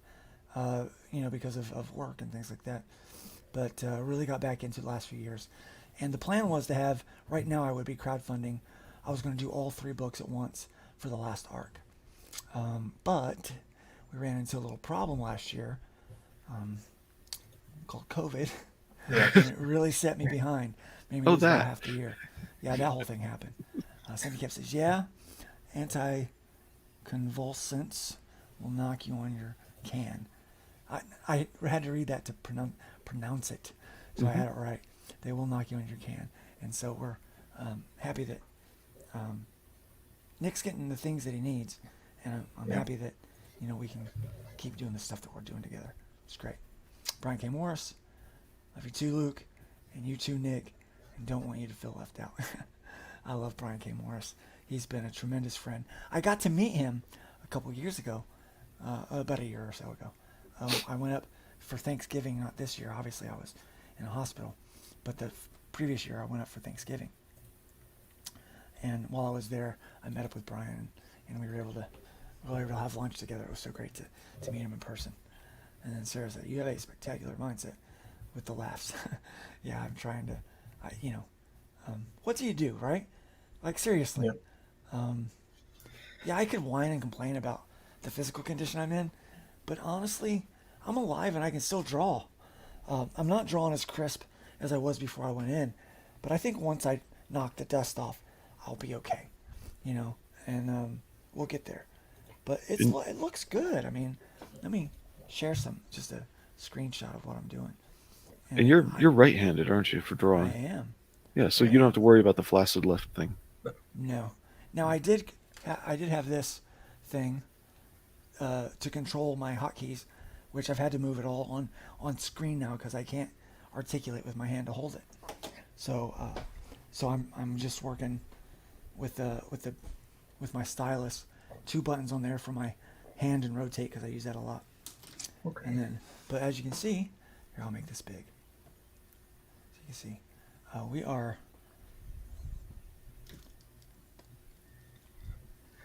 because of work and things like that. But really got back into the last few years. And the plan was to have, right now I would be crowdfunding. I was going to do all 3 books at once for the last arc. But we ran into a little problem last year called COVID. Yeah. And it really set me behind. Made me Oh, lose about that. half the year. Yeah, that whole thing happened. Somebody kept says, yeah, anticonvulsants will knock you on your can. I had to read that to pronounce it, so I had it right. They will knock you on your can, and so we're happy that Nick's getting the things that he needs, and I'm happy that we can keep doing the stuff that we're doing together. It's great. Brian K. Morris, love you too, Luke, and you too, Nick, and don't want you to feel left out. I love Brian K. Morris. He's been a tremendous friend. I got to meet him a couple years ago, about a year or so ago. I went up for Thanksgiving, not this year. Obviously, I was in a hospital, but the previous year I went up for Thanksgiving. And while I was there, I met up with Brian, and we were able to have lunch together. It was so great to meet him in person. And then Sarah said, "You have a spectacular mindset," with the laughs. Yeah, I'm trying to, what do you do, right? Like seriously. Yeah, I could whine and complain about the physical condition I'm in, but honestly, I'm alive and I can still draw. I'm not drawing as crisp as I was before I went in, but I think once I knock the dust off, I'll be okay, and we'll get there. But it looks good. I mean, let me share just a screenshot of what I'm doing. And you're right-handed, aren't you, for drawing? I am. Yeah, so you don't have to worry about the flaccid left thing. No. Now I did have this thing to control my hotkeys, which I've had to move it all on screen now because I can't articulate with my hand to hold it. So I'm just working with my stylus, 2 buttons on there for my hand and rotate because I use that a lot. Okay. And then, but as you can see, here I'll make this big. So you can see, we are.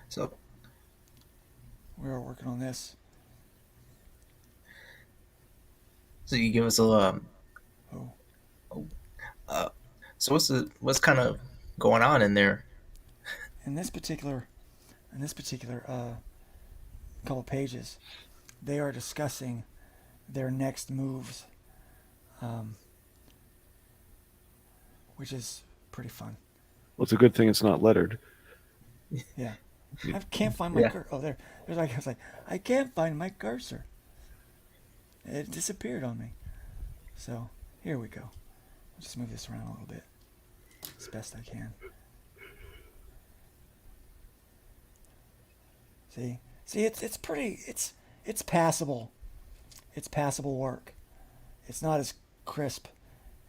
So We are working on this. so you give us a little. Oh, So what's kind of going on in there? in this particular couple pages, they are discussing their next moves, which is pretty fun. Well, it's a good thing it's not lettered. Yeah. I can't find my Yeah. cursor. Oh, there. There's like I was like, I can't find my cursor. It disappeared on me. So here we go. I'll just move this around a little bit as best I can. See, it's pretty. It's passable. It's passable work. It's not as crisp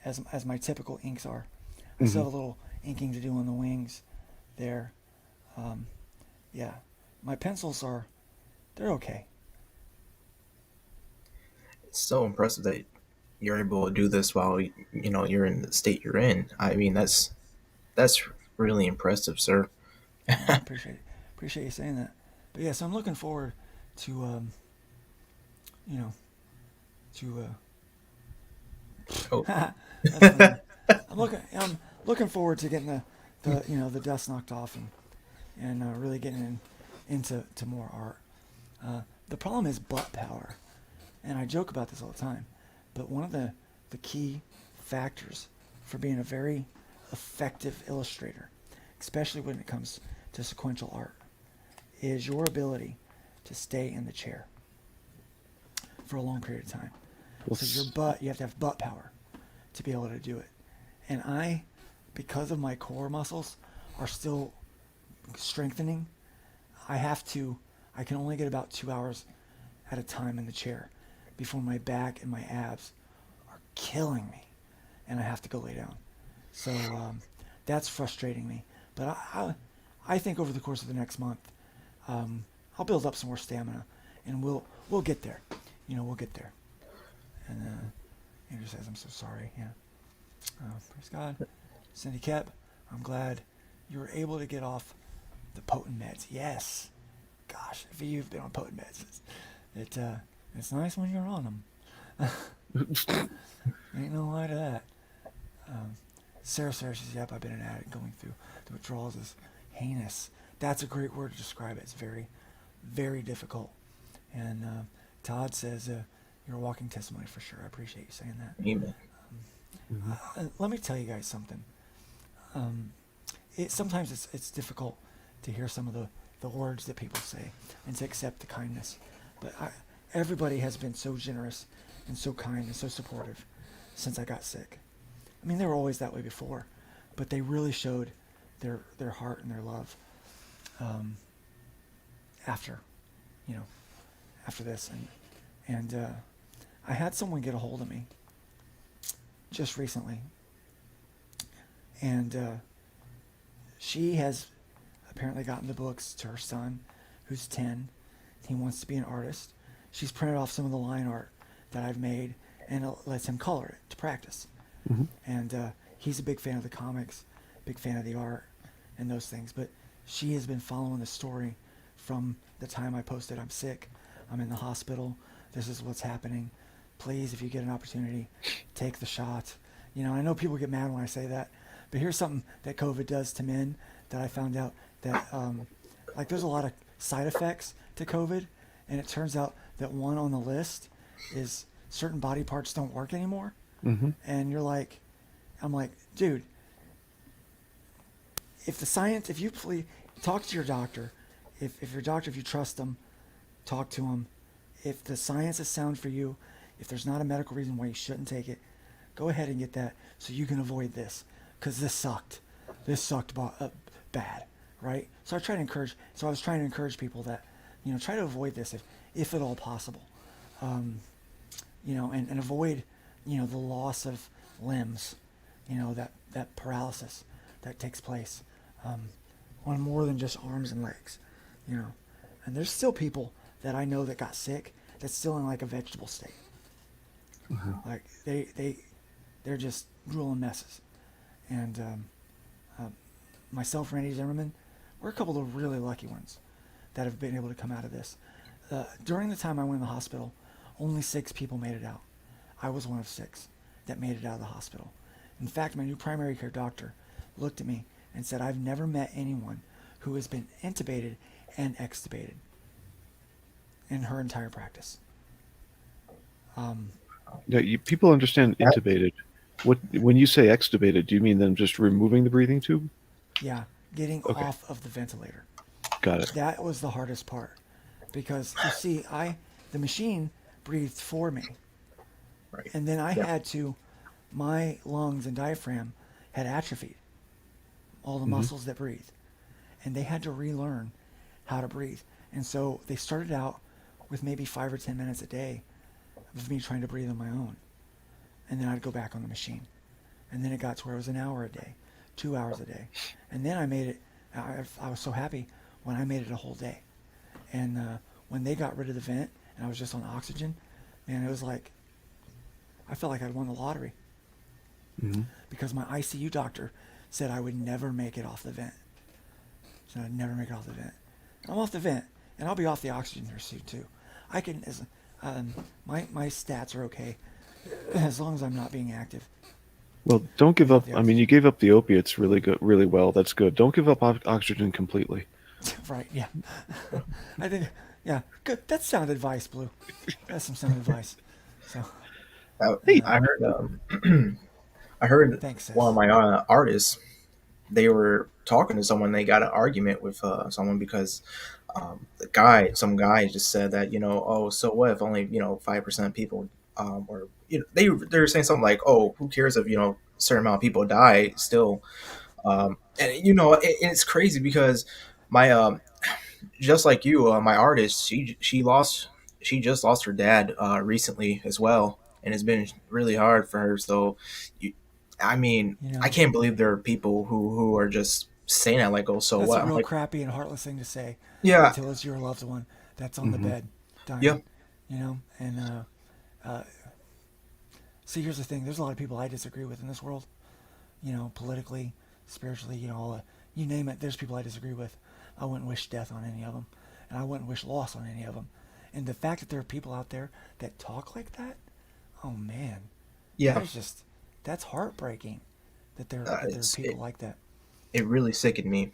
as my typical inks are. I still have a little inking to do on the wings there. Yeah, my pencils they're okay. It's so impressive that you're able to do this while you're in the state you're in. I mean, that's really impressive, sir. I appreciate you saying that. But yeah, so I'm looking forward to to Oh, that's funny. I'm looking forward to getting the dust knocked off and really getting into more art. The problem is butt power, and I joke about this all the time. But one of the key factors for being a very effective illustrator, especially when it comes to sequential art, is your ability to stay in the chair for a long period of time. Well, So you have to have butt power to be able to do it. And because of my core muscles are still strengthening, I can only get about 2 hours at a time in the chair before my back and my abs are killing me and I have to go lay down. So that's frustrating me. But I think over the course of the next month, I'll build up some more stamina and we'll get there. We'll get there. And Andrew says, I'm so sorry. Yeah. Praise God. Cindy Kep, I'm glad you were able to get off the potent meds. Yes. Gosh, if you've been on potent meds, it's nice when you're on them. Ain't no lie to that. Um, Sarah says, yep, I've been an addict. Going through the withdrawals is heinous. That's a great word to describe it. It's very, very difficult. And Todd says, you're a walking testimony for sure. I appreciate you saying that. Amen. Let me tell you guys something. Sometimes it's difficult to hear some of the words that people say and to accept the kindness. But everybody has been so generous and so kind and so supportive since I got sick. I mean, they were always that way before, but they really showed their heart and their love after, after this. And I had someone get a hold of me just recently, and she has apparently gotten the books to her son, who's 10. He wants to be an artist. She's printed off some of the line art that I've made and it lets him color it to practice. Mm-hmm. And he's a big fan of the comics, big fan of the art and those things. But she has been following the story from the time I posted, I'm sick, I'm in the hospital, this is what's happening. Please, if you get an opportunity, take the shot. I know people get mad when I say that, but here's something that COVID does to men that I found out that, there's a lot of side effects to COVID, and it turns out that one on the list is certain body parts don't work anymore. Mm-hmm. And I'm like, dude, if you please talk to your doctor, if your doctor, if you trust them, talk to them. If the science is sound for you, if there's not a medical reason why you shouldn't take it, go ahead and get that so you can avoid this, because this sucked. This sucked bad, right? So I was trying to encourage people that, try to avoid this if at all possible, and avoid, the loss of limbs, that paralysis that takes place on more than just arms and legs, And there's still people that I know that got sick that's still in like a vegetable state. Mm-hmm. Like they're just drooling messes. And myself, Randy Zimmerman, we're a couple of really lucky ones that have been able to come out of this. During the time I went in the hospital, only 6 people made it out. I was one of 6 that made it out of the hospital. In fact, my new primary care doctor looked at me and said, I've never met anyone who has been intubated and extubated in her entire practice. People understand intubated. When you say extubated, do you mean them just removing the breathing tube? Yeah, getting off of the ventilator. Got it. That was the hardest part, because you see, the machine breathed for me, Right. and then I had to, my lungs and diaphragm had atrophied, all the muscles that breathe, and they had to relearn how to breathe. And so they started out with maybe 5 or 10 minutes a day of me trying to breathe on my own, and then I'd go back on the machine, and then it got to where it was an hour a day, 2 hours a day, and then I made it. I was so happy when I made it a whole day, and when they got rid of the vent and I was just on oxygen, man, it was like I felt like I'd won the lottery, because my ICU doctor said I would never make it off the vent. So I'd never make it off the vent. I'm off the vent, and I'll be off the oxygen here soon too. I can, my stats are okay as long as I'm not being active. Well, don't give up. I mean, you gave up the opiates really well. That's good. Don't give up oxygen completely. Right? Yeah. I think. Yeah. Good. That's sound advice, Blue. That's some sound advice. So. I heard. I heard Thanks, sis. one of my artists. They were talking to someone. They got an argument with someone because some guy just said that, oh, so what if only 5% of people or they were saying something like, oh, who cares if a certain amount of people die still, and it's crazy because my just like you, my artist, she just lost her dad recently as well, and it's been really hard for her. So, I mean, I can't believe there are people who are just saying that, like, oh, so That's what? a I'm real like, crappy and heartless thing to say. yeah, Until it's your loved one that's on the bed dying. yeah, And See, here's the thing. There's a lot of people I disagree with in this world. You know, politically, spiritually, you know, you name it. There's people I disagree with. I wouldn't wish death on any of them, and I wouldn't wish loss on any of them. And the fact that there are people out there that talk like that, oh man, Yeah, that is just that's heartbreaking. That there are it's people like that. it really sickened me.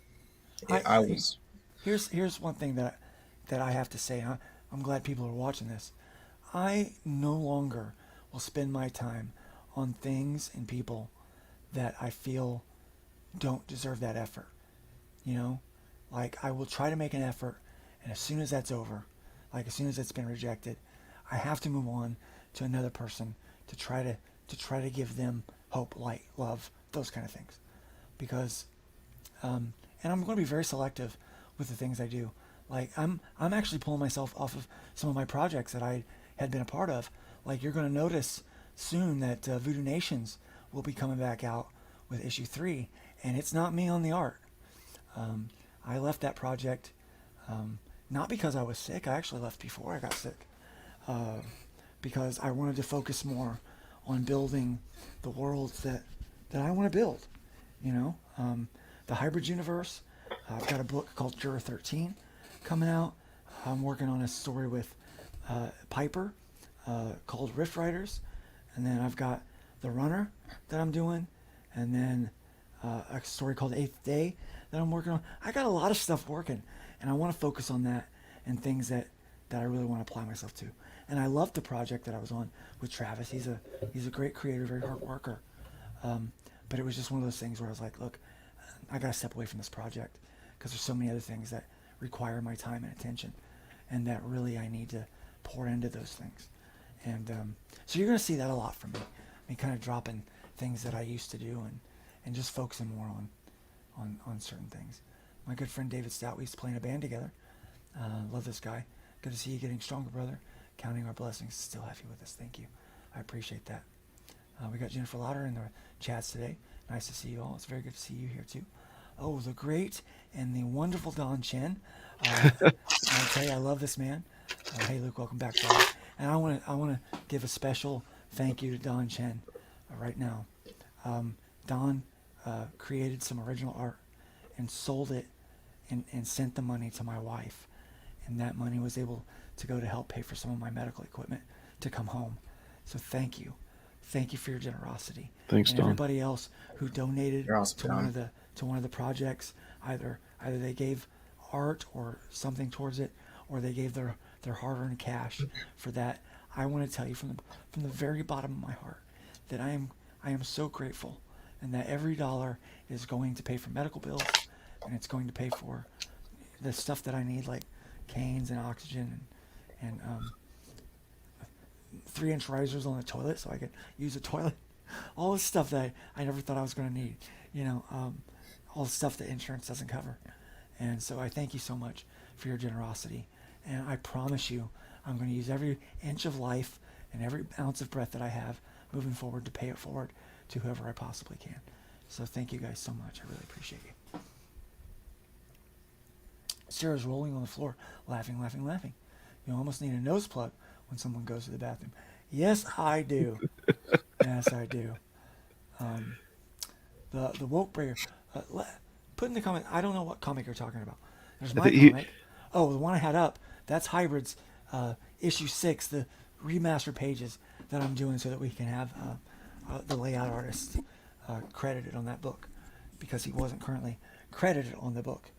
I I was here's one thing that I have to say. I'm glad people are watching this. I no longer will spend my time on things and people that I feel don't deserve that effort. You know, like I will try to make an effort, and as soon as that's over, like as soon as it's been rejected, I have to move on to another person to try to give them hope, light, love, those kind of things, because and I'm going to be very selective with the things I do. Like I'm actually pulling myself off of some of my projects that I had been a part of. Like you're going to notice soon that Voodoo Nations will be coming back out with issue 3, and it's not me on the art. I left that project not because I was sick. I actually left before I got sick because I wanted to focus more on building the worlds that I want to build. You know, the hybrid universe. I've got a book called Juror 13 coming out. I'm working on a story with Piper called Rift Riders, and then I've got The Runner that I'm doing, and then a story called Eighth Day that I'm working on. I got a lot of stuff working, and I want to focus on that and things that I really want to apply myself to. And I loved the project that I was on with Travis. He's a great creator, very hard worker. But it was just one of those things where I was like, look, I got to step away from this project because there's so many other things that require my time and attention, and that really I need to pour into those things. And so you're going to see that a lot from me. Me kind of dropping things that I used to do and just focusing more on certain things. My good friend David Stout, we used to play in a band together. Love this guy. Good to see you getting stronger, brother. Counting our blessings. Still have you with us. Thank you. I appreciate that. We got Jennifer Lauder in the chats today. Nice to see you all. It's very good to see you here too. Oh, the great and the wonderful Don Chen. I'll tell you, I love this man. Hey, Luke, welcome back, brother. And I want to give a special thank you to Don Chen right now. Don created some original art and sold it and sent the money to my wife. And that money was able to go to help pay for some of my medical equipment to come home. So thank you. Thank you for your generosity. Thanks, and Don. Everybody else who donated You're awesome, to one of the projects, either they gave art or something towards it, or they gave their hard-earned cash for that. I want to tell you from the very bottom of my heart that I am so grateful, and that every dollar is going to pay for medical bills, and it's going to pay for the stuff that I need, like canes and oxygen and 3-inch risers on the toilet so I could use a toilet. All this stuff that I never thought I was going to need. You know, all the stuff that insurance doesn't cover. And so I thank you so much for your generosity. And I promise you, I'm going to use every inch of life and every ounce of breath that I have moving forward to pay it forward to whoever I possibly can. So thank you guys so much. I really appreciate you. Sarah's rolling on the floor, laughing, laughing, laughing. You almost need a nose plug when someone goes to the bathroom. Yes, I do. Yes, I do. The woke breaker. Put in the comment. I don't know what comic you're talking about. There's my comic. Oh, the one I had up. That's Hybrids, issue 6. The remastered pages that I'm doing so that we can have the layout artist credited on that book, because he wasn't currently credited on the book,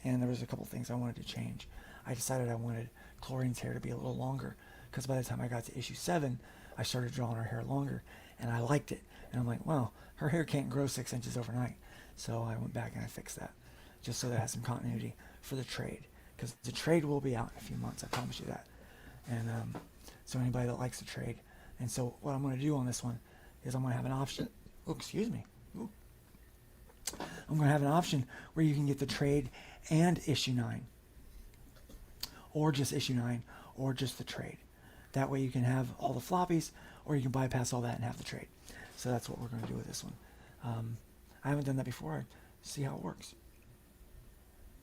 and there was a couple things I wanted to change. I decided I wanted Chlorine's hair to be a little longer, because by the time I got to issue 7, I started drawing her hair longer, and I liked it. And I'm like, well, her hair can't grow 6 inches overnight. So I went back and I fixed that, just so that it has some continuity for the trade, because the trade will be out in a few months. I promise you that. And so anybody that likes the trade. And so what I'm going to do on this one is I'm going to have an option. Oh, excuse me. Ooh. I'm going to have an option where you can get the trade and issue 9, or just issue 9, or just the trade. That way you can have all the floppies, or you can bypass all that and have the trade. So that's what we're going to do with this one. I haven't done that before. I see how it works.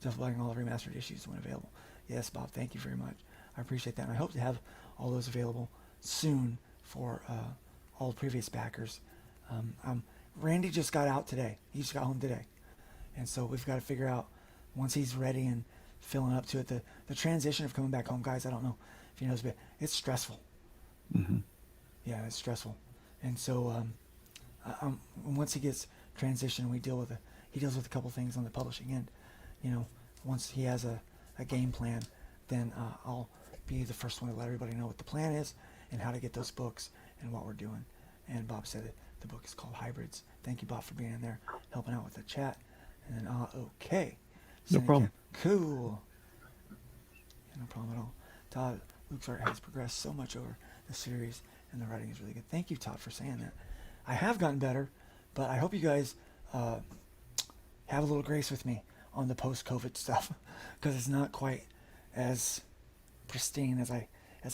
Just letting all the remastered issues when available. Yes, Bob, thank you very much. I appreciate that. And I hope to have all those available soon for all the previous backers. Randy just got out today. He just got home today. And so we've got to figure out, once he's ready and filling up to it, the transition of coming back home, guys, I don't know if you know this, but it's stressful. Mm-hmm. Yeah, it's stressful. And so once he gets transitioned, he deals with a couple things on the publishing end. Once he has a game plan, then I'll be the first one to let everybody know what the plan is and how to get those books and what we're doing. And Bob said it. The book is called Hybrids. Thank you, Bob, for being in there, helping out with the chat. And then, okay. No problem. Cool. Yeah, no problem at all. Todd, Luke's art has progressed so much over the series, and the writing is really good. Thank you, Todd, for saying that. I have gotten better, but I hope you guys have a little grace with me on the post-COVID stuff, because it's not quite as pristine as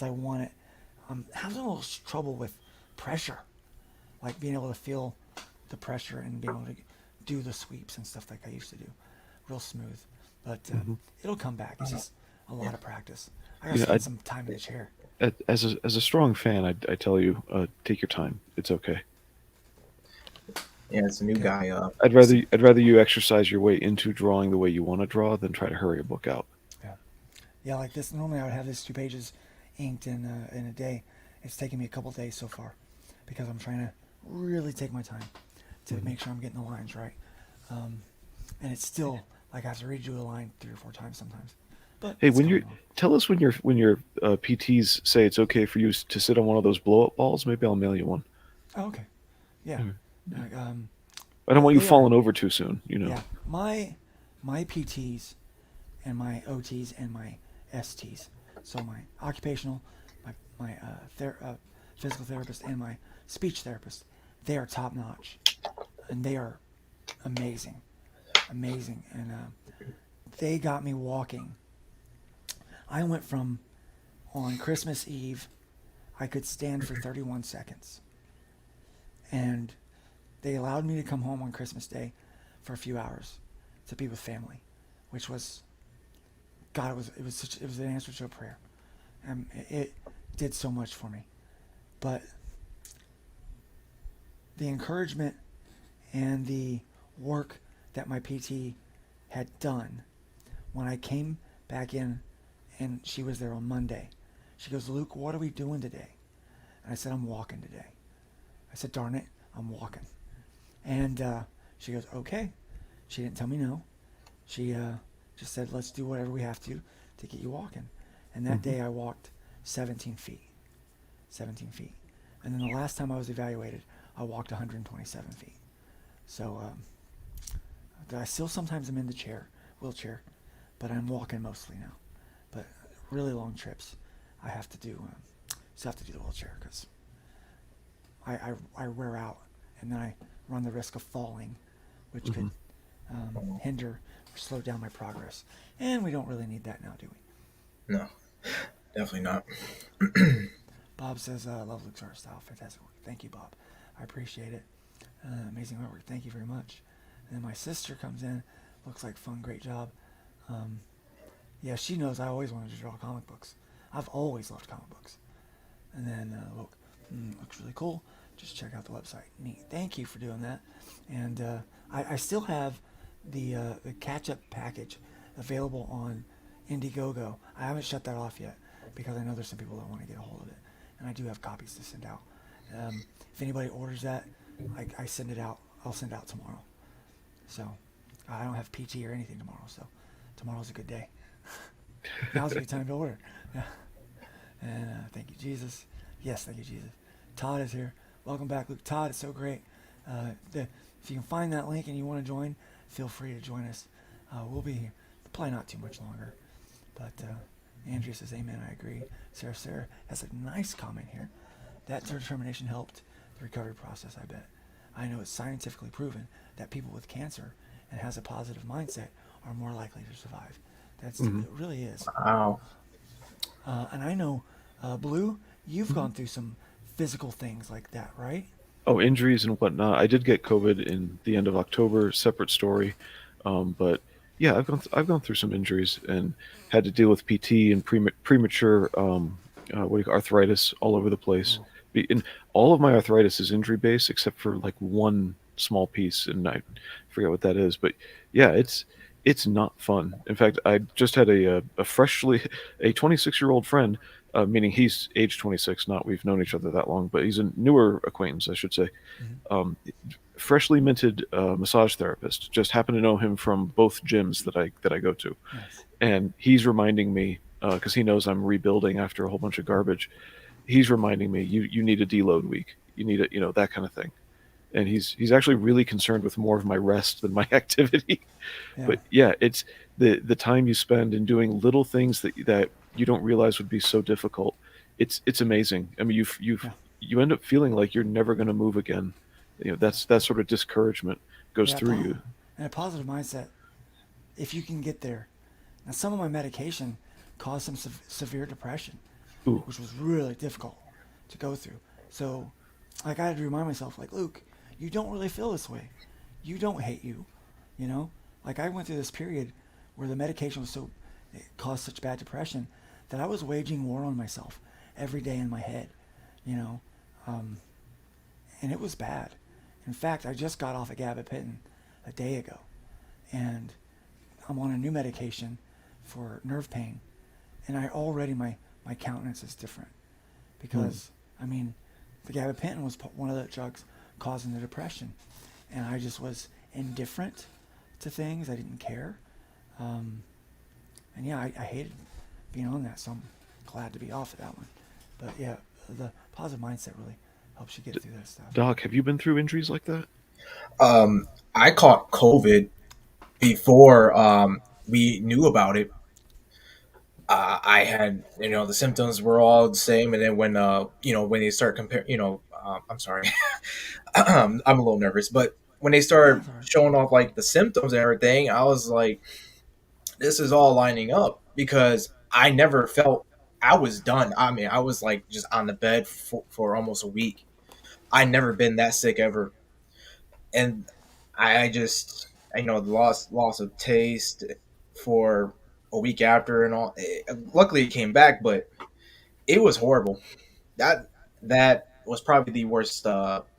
I want it. I'm having a little trouble with pressure, like being able to feel the pressure and being able to do the sweeps and stuff like I used to do, real smooth. But it'll come back. It's just a lot of practice. I gotta spend some time in the chair. As a strong fan, I tell you, take your time. It's okay. Yeah, it's a new guy. I'd rather you exercise your way into drawing the way you want to draw than try to hurry a book out. Yeah, like this. Normally I would have this 2 pages inked in a day. It's taken me a couple days so far because I'm trying to really take my time to make sure I'm getting the lines right. And it's still like I have to redo a line 3 or 4 times sometimes. But hey, tell us when your PTs say it's okay for you to sit on one of those blow up balls. Maybe I'll mail you one. Oh, okay. Yeah. I don't want you falling over too soon. Yeah. My PTs and my OTs and my STs. So my occupational, my physical therapist and my speech therapist, they are top notch, and they are amazing, and they got me walking. I went from, on Christmas Eve, I could stand for 31 seconds, and they allowed me to come home on Christmas Day for a few hours to be with family, which was, God, it was an answer to a prayer. It did so much for me. But the encouragement and the work that my PT had done, when I came back in and she was there on Monday, she goes, Luke, what are we doing today? And I said, I'm walking today. I said, darn it, I'm walking. And she goes, okay. She didn't tell me no. She just said, let's do whatever we have to get you walking. And that day I walked 17 feet. 17 feet. And then the last time I was evaluated, I walked 127 feet. So I still sometimes am in the wheelchair, but I'm walking mostly now. But really long trips, I have to do. Still have to do the wheelchair because I wear out, and then I run the risk of falling, which could hinder or slow down my progress. And we don't really need that now, do we? No, definitely not. Bob says, love Luke's art style. Fantastic work. Thank you, Bob. I appreciate it. Amazing artwork. Thank you very much. And then my sister comes in. Looks like fun. Great job. Yeah, she knows I always wanted to draw comic books. I've always loved comic books. And then, look, looks really cool. Just check out the website. Neat. Thank you for doing that. And I still have the catch-up package available on Indiegogo. I haven't shut that off yet because I know there's some people that want to get a hold of it. And I do have copies to send out. If anybody orders that, I send it out. I'll send it out tomorrow. So I don't have PT or anything tomorrow, so tomorrow's a good day. Now's a good time to order. Yeah. And thank you, Jesus. Yes, thank you, Jesus. Todd is here. Welcome back, Luke. Todd, it's so great. If you can find that link and you want to join, feel free to join us. We'll be here. Probably not too much longer. But Andrea says, amen, I agree. Sarah has a nice comment here. That determination helped the recovery process, I bet. I know it's scientifically proven that people with cancer and has a positive mindset are more likely to survive. It really is. Wow. And I know, Blue, you've gone through some physical things like that, right? Oh, injuries and whatnot. I did get COVID in the end of October. Separate story, but yeah, I've gone through some injuries and had to deal with PT and premature arthritis all over the place. And all of my arthritis is injury based except for like one small piece, and I forget what that is. But yeah, it's not fun. In fact, I just had a freshly a 26-year-old friend, meaning he's age 26, not we've known each other that long, but he's a newer acquaintance, I should say. Mhm. Freshly minted massage therapist. Just happen to know him from both gyms that I go to, Nice. and he's reminding me because he knows I'm rebuilding after a whole bunch of garbage. He's reminding me you need a deload week. You need a that kind of thing. And he's actually really concerned with more of my rest than my activity. Yeah. But yeah, it's the time you spend in doing little things that you don't realize would be so difficult. It's amazing. I mean, Yeah. you end up feeling like you're never going to move again. That's that sort of discouragement goes Yeah. through you. And a positive mindset, if you can get there. Now, some of my medication caused some severe depression, Ooh, which was really difficult to go through. So, like, I had to remind myself, like, Luke, you don't really feel this way. You don't hate you, you know? Like, I went through this period where the medication was so, it caused such bad depression that I was waging war on myself every day in my head, you know? Um, and it was bad. In fact, I just got off of gabapentin a day ago, and I'm on a new medication for nerve pain, and I already my countenance is different because I mean, the gabapentin was one of the drugs causing the depression, and I just was indifferent to things. I didn't care, and yeah, I hated being on that, so I'm glad to be off of that one. But yeah, the positive mindset really helps you get through that stuff. Doc, have you been through injuries like that? I caught COVID before we knew about it. I had, the symptoms were all the same, and then when when they start comparing, I'm sorry, I'm a little nervous, but when they Yeah, started it's alright. showing off like the symptoms and everything, I was like, this is all lining up because I never felt I was done. I mean, I was like just on the bed for almost a week. I never been that sick ever, and I just the loss of taste for a week after and all. Luckily, it came back, but it was horrible. That was probably the worst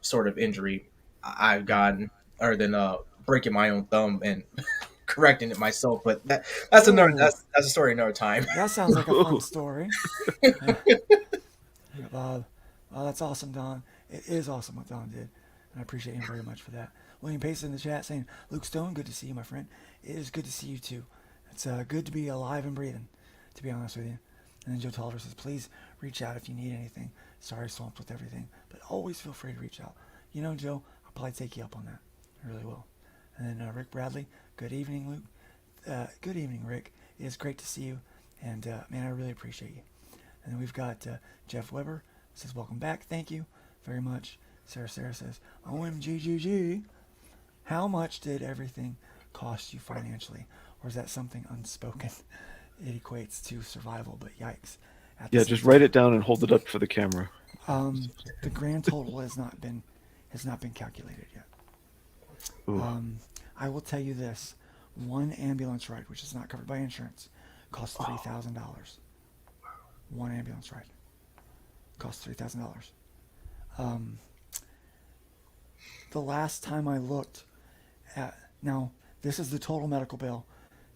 sort of injury I've gotten, other than breaking my own thumb and correcting it myself. But that's another Oh, that's a story another time. that sounds like a fun story. Yeah. Bob. Oh, that's awesome, Don. It is awesome what Don did. And I appreciate him very much for that. William Pace in the chat saying, Luke Stone, good to see you, my friend. It is good to see you, too. It's good to be alive and breathing, to be honest with you. And then Joe Tolliver says, please reach out if you need anything. Sorry, swamped with everything. But always feel free to reach out. You know, Joe, I'll probably take you up on that. I really will. And then Rick Bradley, good evening, Luke. Good evening, Rick. It is great to see you. And, man, I really appreciate you. And then we've got Jeff Weber says, welcome back. Thank you very much. Sarah says, OMGGG. How much did everything cost you financially? Or is that something unspoken? It equates to survival, but yikes. At the Yeah, same just write time, it down and hold it up for the camera. the grand total has not been calculated yet. Ooh. I will tell you this. One ambulance ride, which is not covered by insurance, costs $3,000. One ambulance ride costs $3,000. The last time I looked at, now this is the total medical bill.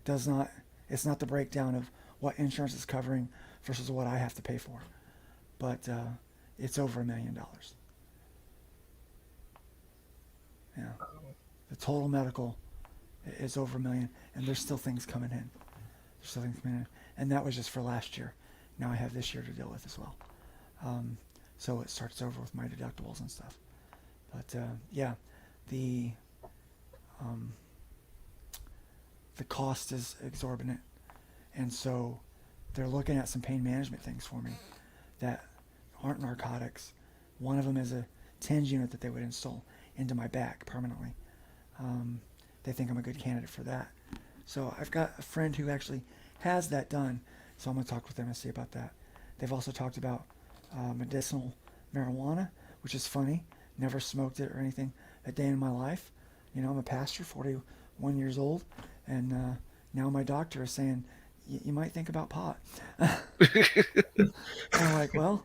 It's not the breakdown of what insurance is covering versus what I have to pay for, but it's over $1 million. Yeah, the total medical is over $1 million, and there's still things coming in. There's still things coming in, and that was just for last year. Now I have this year to deal with as well. So it starts over with my deductibles and stuff. But yeah, the cost is exorbitant, and so they're looking at some pain management things for me that aren't narcotics. One of them is a TENS unit that they would install into my back permanently. They think I'm a good candidate for that. So I've got a friend who actually has that done, so I'm going to talk with them and see about that. They've also talked about medicinal marijuana, which is funny. Never smoked it or anything a day in my life. You know, I'm a pastor, 41 years old, and now my doctor is saying, you might think about pot. And I'm like, well,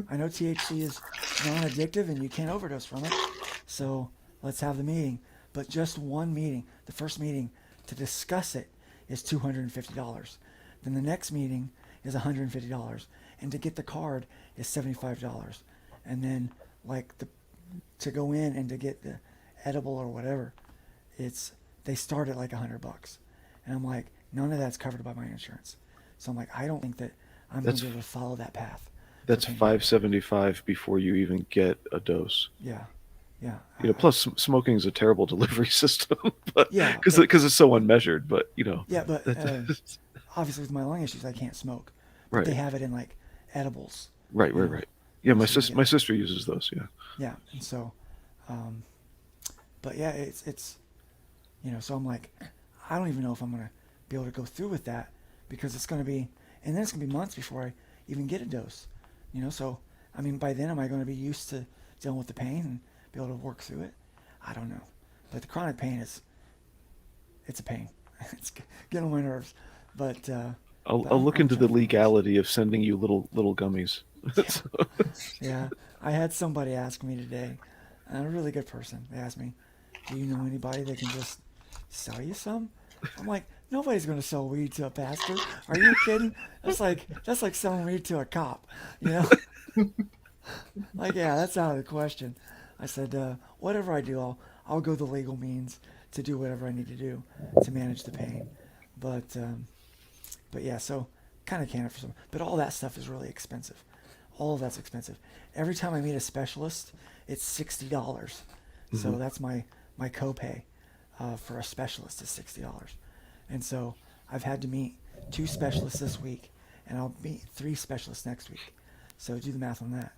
I know THC is non-addictive and you can't overdose from it. So let's have the meeting. But just one meeting, the first meeting to discuss it is $250. Then the next meeting is $150. And to get the card is $75. And then like to go in and to get the edible or whatever, they start at like $100. And I'm like, none of that's covered by my insurance. So I'm like, I don't think that I'm going That's to be able to follow that path. that's 575 before you even get a dose. Yeah, yeah. Plus smoking is a terrible delivery system, but Yeah, because it's so unmeasured. But yeah, but that's obviously with my lung issues, I can't smoke. But right, they have it in like edibles. right. Yeah, my So you get- my sister uses those. Yeah, Yeah, and so, but yeah, it's so I'm like, I don't even know if I'm gonna be able to go through with that because it's gonna be, and then it's gonna be months before I even get a dose. So I mean, by then am I gonna be used to dealing with the pain and be able to work through it? I don't know, but the chronic pain it's a pain. It's getting on my nerves, but I'll but I'm look into the trying to find ways. legality of sending you little gummies. Yeah, I had somebody ask me today, and a really good person. They asked me, "Do you know anybody that can just sell you some?" I'm like, nobody's going to sell weed to a pastor. Are you kidding? That's like selling weed to a cop. You know, like yeah, that's out of the question. I said, whatever I do, I'll go the legal means to do whatever I need to do to manage the pain. But yeah, so kind of can it for some. But all that stuff is really expensive. All of that's expensive. Every time I meet a specialist, it's $60. So that's my copay for a specialist is $60. And so I've had to meet 2 specialists this week, and I'll meet 3 specialists next week. So do the math on that.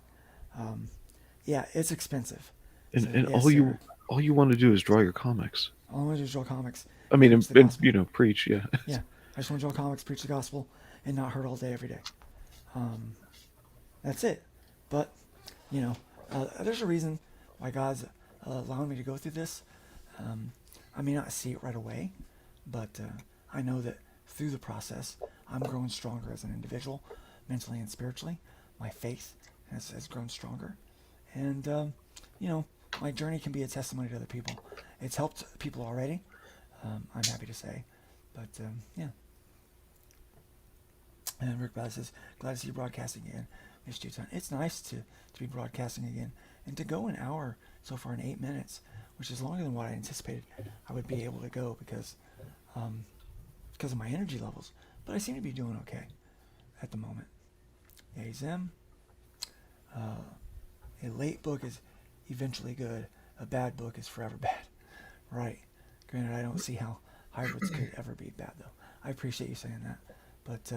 Yeah, it's expensive. And So and yes, sir. all you want to do is draw your comics. All I want to do is draw comics. I mean, Preach the gospel. preach. Yeah. Yeah, I just want to draw comics, preach the gospel, and not hurt all day, every day. That's it. But, there's a reason why God's allowing me to go through this. I may not see it right away, but I know that through the process, I'm growing stronger as an individual, mentally and spiritually. My faith has grown stronger. And, my journey can be a testimony to other people. It's helped people already, I'm happy to say. But, yeah. And Rick Bell says, glad to see you broadcasting again. Missed you a ton. It's nice to be broadcasting again. And to go an hour so far in 8 minutes, which is longer than what I anticipated I would be able to go because of my energy levels. But I seem to be doing okay at the moment. Yeah, Zem. A late book is eventually good. A bad book is forever bad. Right. Granted, I don't see how hybrids could ever be bad, though. I appreciate you saying that. But,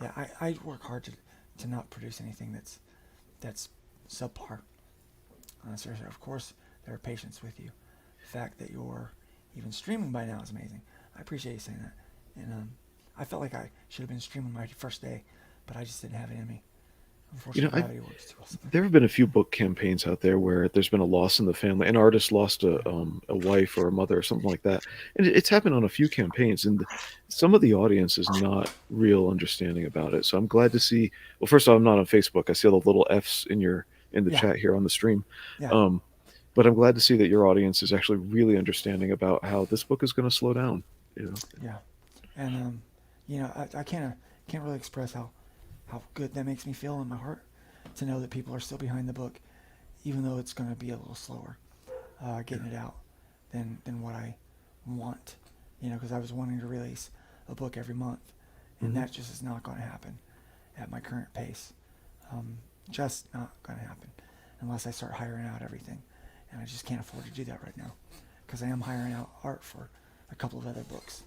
yeah, I work hard to not produce anything that's subpar. Seriously, of course, there are patients with you. The fact that you're even streaming by now is amazing. I appreciate you saying that. And I felt like I should have been streaming my first day, but I just didn't have it in me. Unfortunately, gravity works too well. There have been a few book campaigns out there where there's been a loss in the family. An artist lost a wife or a mother or something like that, and it's happened on a few campaigns. And some of the audience is not real understanding about it. So I'm glad to see. Well, first of all, I'm not on Facebook. I see all the little F's in the chat here on the stream. Yeah. But I'm glad to see that your audience is actually really understanding about how this book is going to slow down. Yeah. And I can't really express how good that makes me feel in my heart to know that people are still behind the book, even though it's going to be a little slower getting it out than what I want. Because I was wanting to release a book every month, and that just is not going to happen at my current pace. Just not going to happen unless I start hiring out everything, and I just can't afford to do that right now because I am hiring out art for a couple of other books,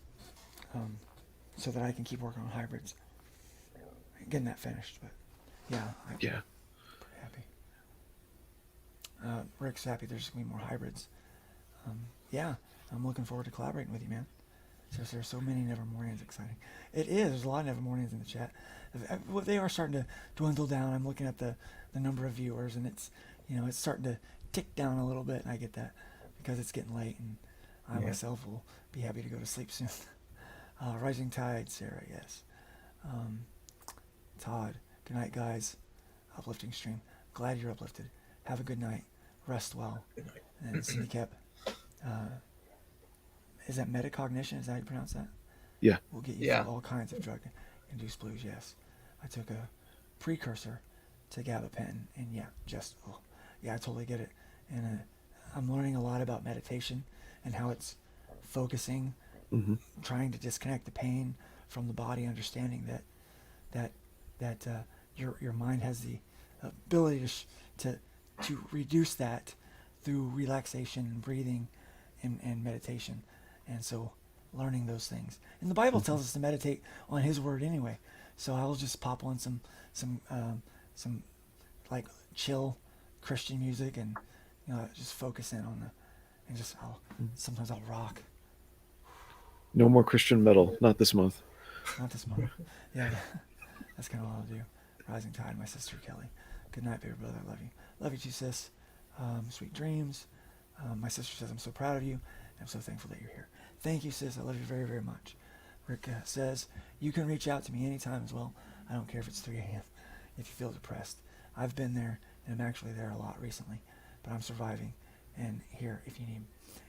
so that I can keep working on hybrids. Getting that finished, but yeah, I'm pretty happy. Rick's happy there's gonna be more hybrids. Yeah, I'm looking forward to collaborating with you, man. There's so many Never Mornings exciting. It is. There's a lot of Never Mornings in the chat. Well, they are starting to dwindle down. I'm looking at the number of viewers, and it's starting to tick down a little bit. And I get that because it's getting late, and I myself will be happy to go to sleep soon. Rising Tide, Sarah, yes. Todd, good night, guys. uplifting stream. Glad you're uplifted. Have a good night. Rest well. Good night. And Cindy kept, is that metacognition? Is that how you pronounce that? Yeah. Will get you Yeah. through all kinds of drug-induced blues, yes. I took a precursor to gabapentin, and yeah, I totally get it. And I'm learning a lot about meditation and how it's focusing, trying to disconnect the pain from the body, understanding that your mind has the ability to reduce that through relaxation and breathing and meditation. And so learning those things. And the Bible tells us to meditate on His Word anyway. So I'll just pop on some like chill Christian music and just focus in on and just sometimes I'll rock. No more Christian metal, not this month. Not this month. Yeah, that's kind of what I'll do. Rising Tide, my sister Kelly. Good night, baby brother. I love you. Love you too, sis. Sweet dreams. My sister says, I'm so proud of you. I'm so thankful that you're here. Thank you, sis. I love you very, very much. Rick says, you can reach out to me anytime as well. I don't care if it's 3 a.m. if you feel depressed. I've been there, and I'm actually there a lot recently. But I'm surviving, and here if you need.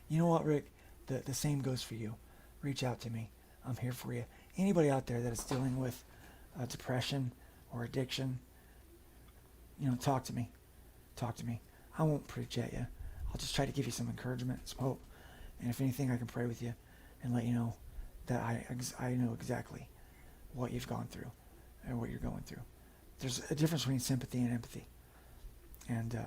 You know what, Rick? The same goes for you. Reach out to me. I'm here for you. Anybody out there that is dealing with depression or addiction, talk to me. Talk to me. I won't preach at you. I'll just try to give you some encouragement, some hope. And if anything, I can pray with you and let you know that I know exactly what you've gone through and what you're going through. There's a difference between sympathy and empathy. And,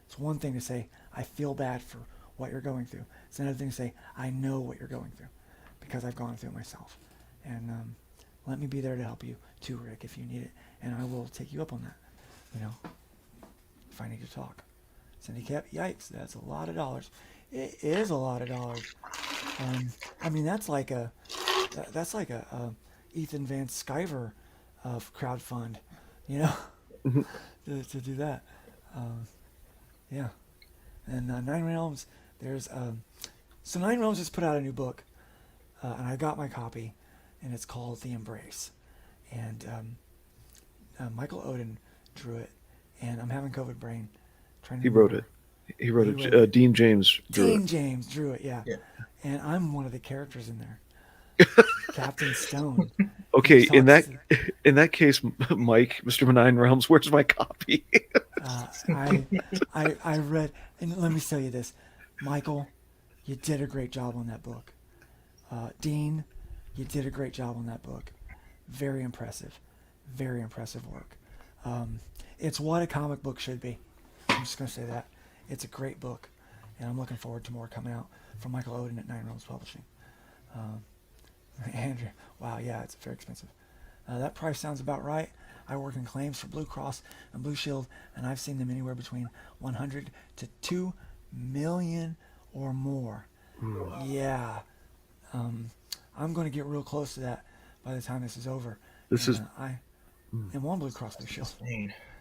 it's one thing to say, I feel bad for what you're going through. It's another thing to say, I know what you're going through because I've gone through it myself. And let me be there to help you too, Rick, if you need it. And I will take you up on that, if I need to talk. Cindy kept, yikes, that's a lot of dollars. It is a lot of dollars. That's like a Ethan Van Sciver crowdfund, to do that. Yeah. And Nine Realms, so Nine Realms just put out a new book, and I got my copy, and it's called The Embrace. And Michael Oden drew it, and I'm having COVID brain. He wrote it. He wrote it. Dean James drew it. Dean James drew it, yeah. And I'm one of the characters in there. Captain Stone. Okay, in that case, Mike, Mr. Nine Realms, where's my copy? I read, and let me tell you this, Michael, you did a great job on that book. Dean, you did a great job on that book. Very impressive work. It's what a comic book should be. I'm just going to say that. It's a great book, and I'm looking forward to more coming out from Michael Oden at Nine Realms Publishing. Andrew, wow, yeah, it's very expensive. That price sounds about right. I work in claims for Blue Cross and Blue Shield, and I've seen them anywhere between 100 to 2 million or more. Yeah. I'm going to get real close to that by the time this is over. This is I am on Blue Cross Blue Shield.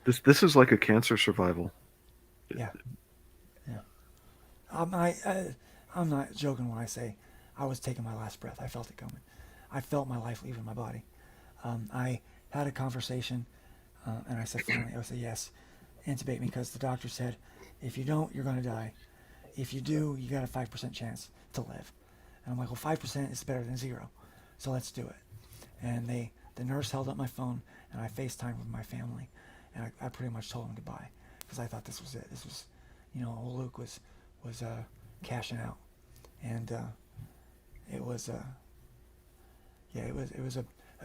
This is like a cancer survival. Yeah. I'm not joking when I say I was taking my last breath. I felt it coming. I felt my life leaving my body. I had a conversation, and I said, finally, I said, yes, intubate me, because the doctor said, if you don't, you're going to die. If you do, you got a 5% chance to live. And I'm like, well, 5% is better than 0, so let's do it. And the nurse held up my phone, and I FaceTimed with my family, and I pretty much told them goodbye, because I thought this was it. This was, old Luke was cashing out, and it was a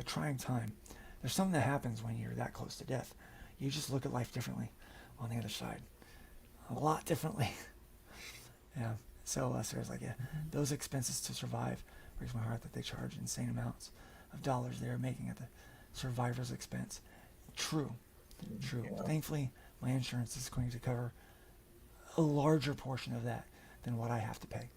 trying time. There's something that happens when you're that close to death. You just look at life differently on the other side, a lot differently. Yeah. So Sarah's like, yeah, those expenses to survive breaks my heart that they charge insane amounts of dollars they are making at the survivor's expense. True. Yeah. Thankfully, my insurance is going to cover a larger portion of that than what I have to pay.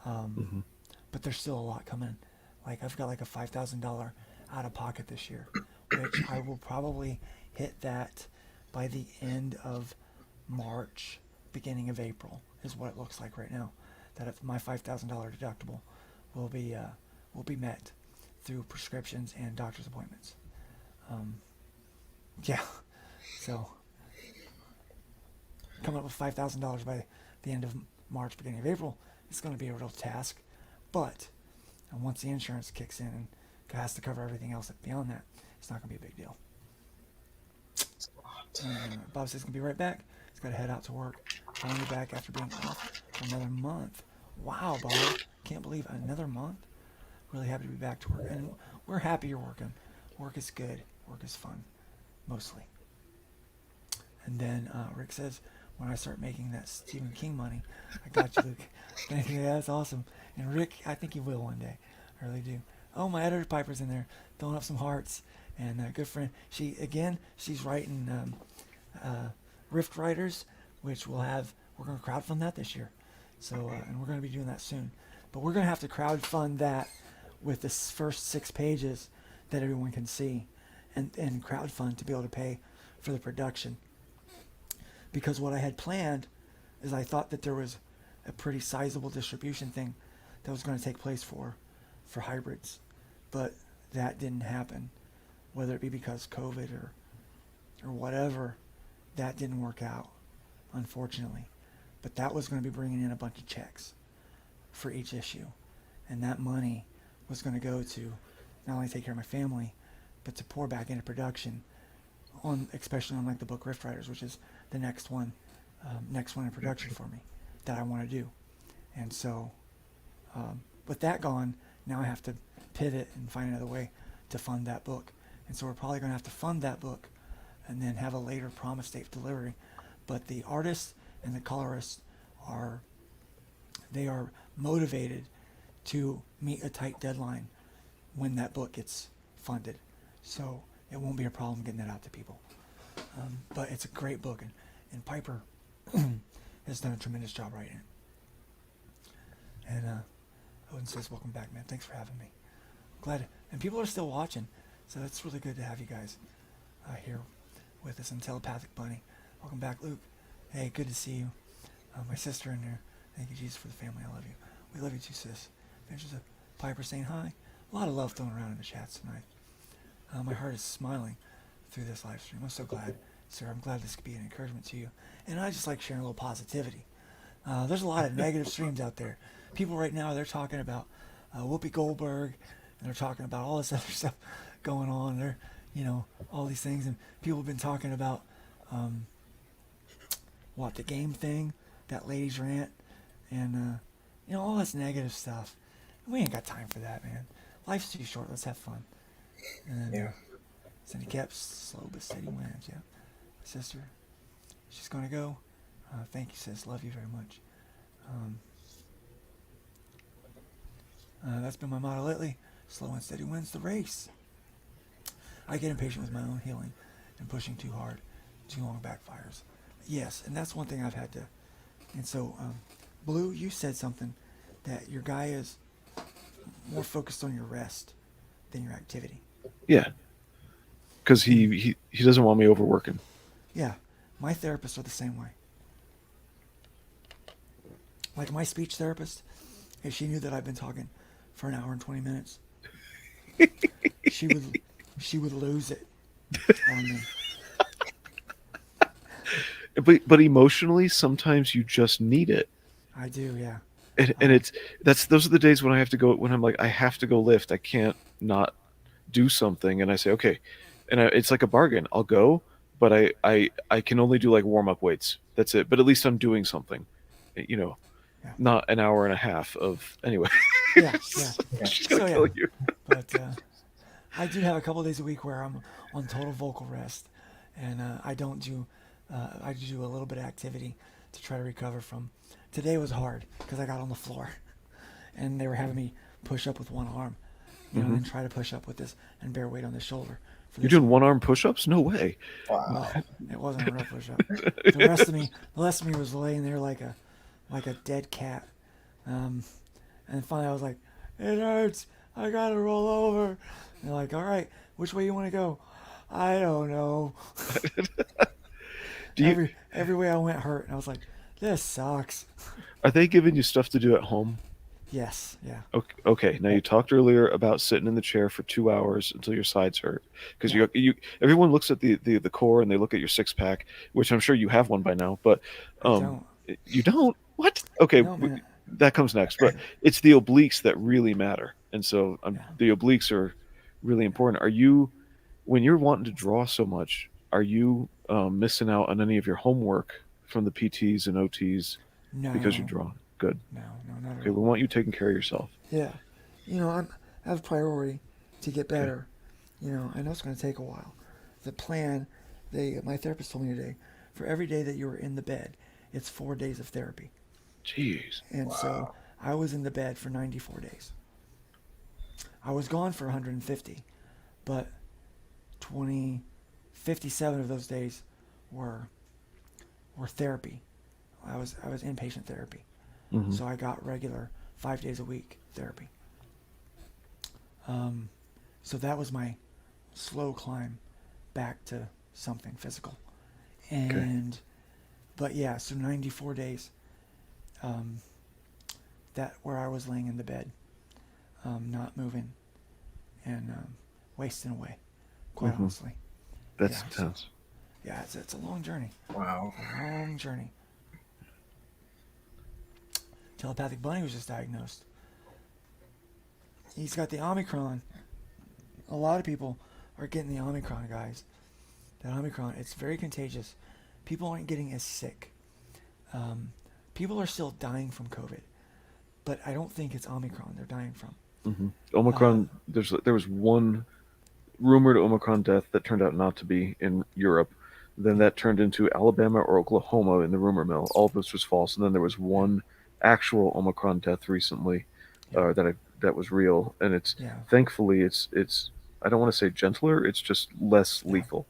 But there's still a lot coming. Like, I've got like a $5,000 out of pocket this year, which I will probably hit that by the end of March, beginning of April, is what it looks like right now. That if my $5,000 deductible will be met through prescriptions and doctor's appointments. Yeah, So coming up with $5,000 by the end of March, beginning of April, it's going to be a real task. But once the insurance kicks in and has to cover everything else beyond that, it's not going to be a big deal. Bob says he's going to be right back. He's got to head out to work. Finally back after being off for another month. Wow, Bob. Can't believe another month. Really happy to be back to work. And we're happy you're working. Work is good. Work is fun. Mostly. And then Rick says, when I start making that Stephen King money, I got you, Luke. Thank you. That's awesome. And Rick, I think you will one day. I really do. Oh, my editor Piper's in there, throwing up some hearts. And a good friend. She's writing Rift Writers, which we're going to crowdfund that this year. So, and we're going to be doing that soon. But we're going to have to crowdfund that with the first 6 pages that everyone can see, and crowdfund to be able to pay for the production. Because what I had planned is I thought that there was a pretty sizable distribution thing that was going to take place for hybrids, but that didn't happen. Whether it be because COVID or whatever, that didn't work out, unfortunately. But that was going to be bringing in a bunch of checks for each issue, and that money was going to go to not only take care of my family, but to pour back into production, especially on like the book Rift Riders, which is the next one in production for me that I want to do. And so, with that gone, now I have to pivot and find another way to fund that book. And so we're probably going to have to fund that book and then have a later promise date for delivery. But the artists and the colorists are motivated to meet a tight deadline when that book gets funded. So it won't be a problem getting that out to people. But it's a great book, and Piper has done a tremendous job writing it. And Odin says, welcome back, man. Thanks for having me. Glad. And people are still watching, so it's really good to have you guys here with us. And Telepathic Bunny, welcome back. Luke, hey, good to see you. My sister in there. Thank you, Jesus, for the family. I love you. We love you too, sis. Adventures of Piper saying hi. A lot of love thrown around in the chats tonight. My heart is smiling through this live stream. I'm so glad, sir. I'm glad this could be an encouragement to you. And I just like sharing a little positivity. There's a lot of negative streams out there. People right now, they're talking about Whoopi Goldberg, and they're talking about all this other stuff going on. They're, all these things. And people have been talking about, the game thing, that lady's rant, and, all this negative stuff. We ain't got time for that, man. Life's too short. Let's have fun. And then, Cindy Caps, slow but steady wins, yeah. Sister, she's going to go. Thank you, sis. Love you very much. That's been my motto lately. Slow and steady wins the race. I get impatient with my own healing, and pushing too hard, too long backfires. Yes, and that's one thing I've had to. And so, Blue, you said something that your guy is more focused on your rest than your activity. Yeah, because he doesn't want me overworking. Yeah, my therapists are the same way. Like my speech therapist, if she knew that I've been talking for an hour and 20 minutes, she would lose it on me. But emotionally, sometimes you just need it. I do, yeah. And those are the days when I have to go, when I'm like, I have to go lift. I can't not do something. And I say, okay. And it's like a bargain. I'll go, but I can only do like warm up weights. That's it. But at least I'm doing something, not an hour and a half of anyway. Yeah. She's going to kill you. But I do have a couple of days a week where I'm on total vocal rest, and I don't do, I do a little bit of activity to try to recover from. Today was hard because I got on the floor, and they were having me push up with one arm, and then try to push up with this and bear weight on the shoulder. You're doing one arm push-ups? No way. Wow. Well, it wasn't a real push-up. The rest of me was laying there like a dead cat. And finally I was like, it hurts. I gotta roll over. And they're like, all right, which way you want to go? I don't know. Every way I went hurt, and I was like, this sucks. Are they giving you stuff to do at home? Yes, yeah, Okay. Now you talked earlier about sitting in the chair for 2 hours until your sides hurt because yeah. you everyone looks at the core and they look at your six pack, which I'm sure you have one by now, but I um, don't. you don't. What? Okay, No, man. that comes next, but it's the obliques that really matter, and so Yeah. the obliques are really important. Are you when you're wanting to draw so much? Are you missing out on any of your homework from the PTs and OTs because you No, draw? Good. no, no, not at Okay, we all. want you taking care of yourself. Yeah, I have priority to get Okay. better. I know it's going to take a while. The plan, my therapist told me today, for every day that you're in the bed, it's 4 days of therapy. Jeez. And so Wow. I was in the bed for 94 days. I was gone for 150, but 20, 57 of those days were therapy. I was inpatient therapy, Hmm. so I got regular 5 days a week therapy. Um, so that was my slow climb back to something physical. Okay. And but yeah, so 94 days, um, that where I was laying in the bed, not moving and wasting away. Quite Hmm. honestly, That's yeah. So intense. yeah, it's a long journey. Wow. It's a long journey. Telepathic Bunny was just diagnosed. He's got the Omicron. A lot of people are getting the Omicron, guys. That Omicron, it's very contagious. People aren't getting as sick. Um, People are still dying from COVID, but I don't think it's Omicron they're dying from. Uh, Omicron. There was one rumored Omicron death that turned out not to be in Europe. Then yeah, that turned into Alabama or Oklahoma in the rumor mill. All of this was false. And then there was yeah, one actual Omicron death recently yeah, that was real. And it's yeah, thankfully it's I don't want to say gentler. It's just less yeah, lethal.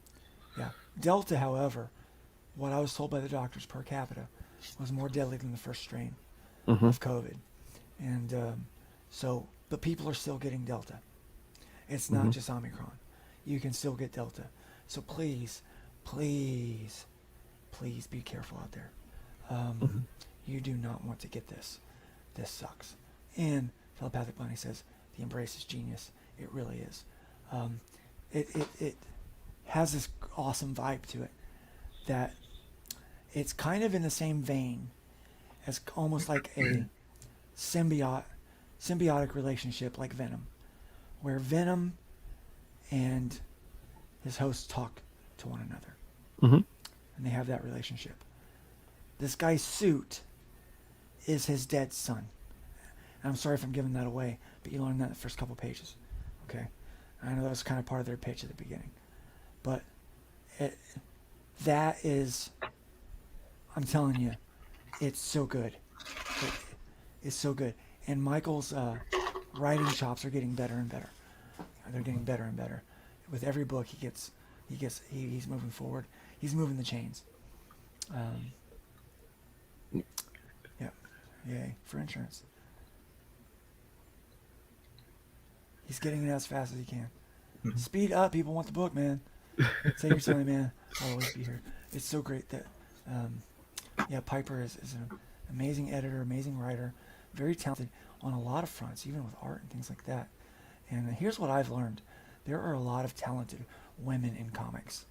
yeah. Delta, however, what I was told by the doctors per capita was more deadly than the first strain Hmm. of COVID. And but people are still getting Delta. It's not Hmm. just Omicron. You can still get Delta. So please, please, please be careful out there. Um, Hmm. you do not want to get this. This sucks. And Telepathic Bunny says the embrace is genius. It really is. Um, it has this awesome vibe to it that it's kind of in the same vein as almost like a symbiote symbiotic relationship like Venom, where Venom and his hosts talk to one another Hmm. and they have that relationship. This guy's suit is his dead son. And I'm sorry if I'm giving that away, but you learn that in the first couple pages. Okay? I know that was kind of part of their pitch at the beginning. But it, that is, I'm telling you, it's so good. It, it's so good. And Michael's writing chops are getting better and better. They're getting better and better. With every book, he's moving forward. He's moving the chains. Um, yeah, yay for insurance. He's getting it as fast as he can. Speed up, people want the book, man. Take your time, man. I'll always be here. It's so great that, um, yeah, Piper is an amazing editor, amazing writer, very talented on a lot of fronts, even with art and things like that. And here's what I've learned: there are a lot of talented women in comics,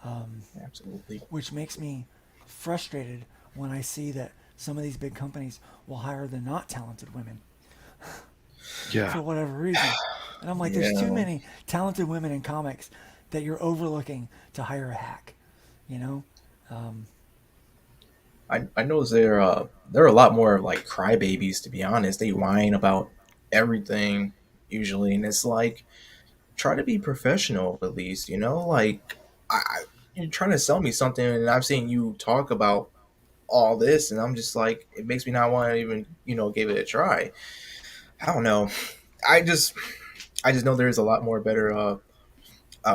um, Absolutely. which makes me frustrated when I see that some of these big companies will hire the not talented women Yeah. for whatever reason. And I'm like, there's too Yeah. many talented women in comics that you're overlooking to hire a hack, you know? Um, I know there are a lot more like crybabies, to be honest. They whine about everything usually, and it's like try to be professional at least, like you're trying to sell me something, and I've seen you talk about all this, and I'm just like, it makes me not want to even give it a try. I don't know. I just I just know there's a lot more better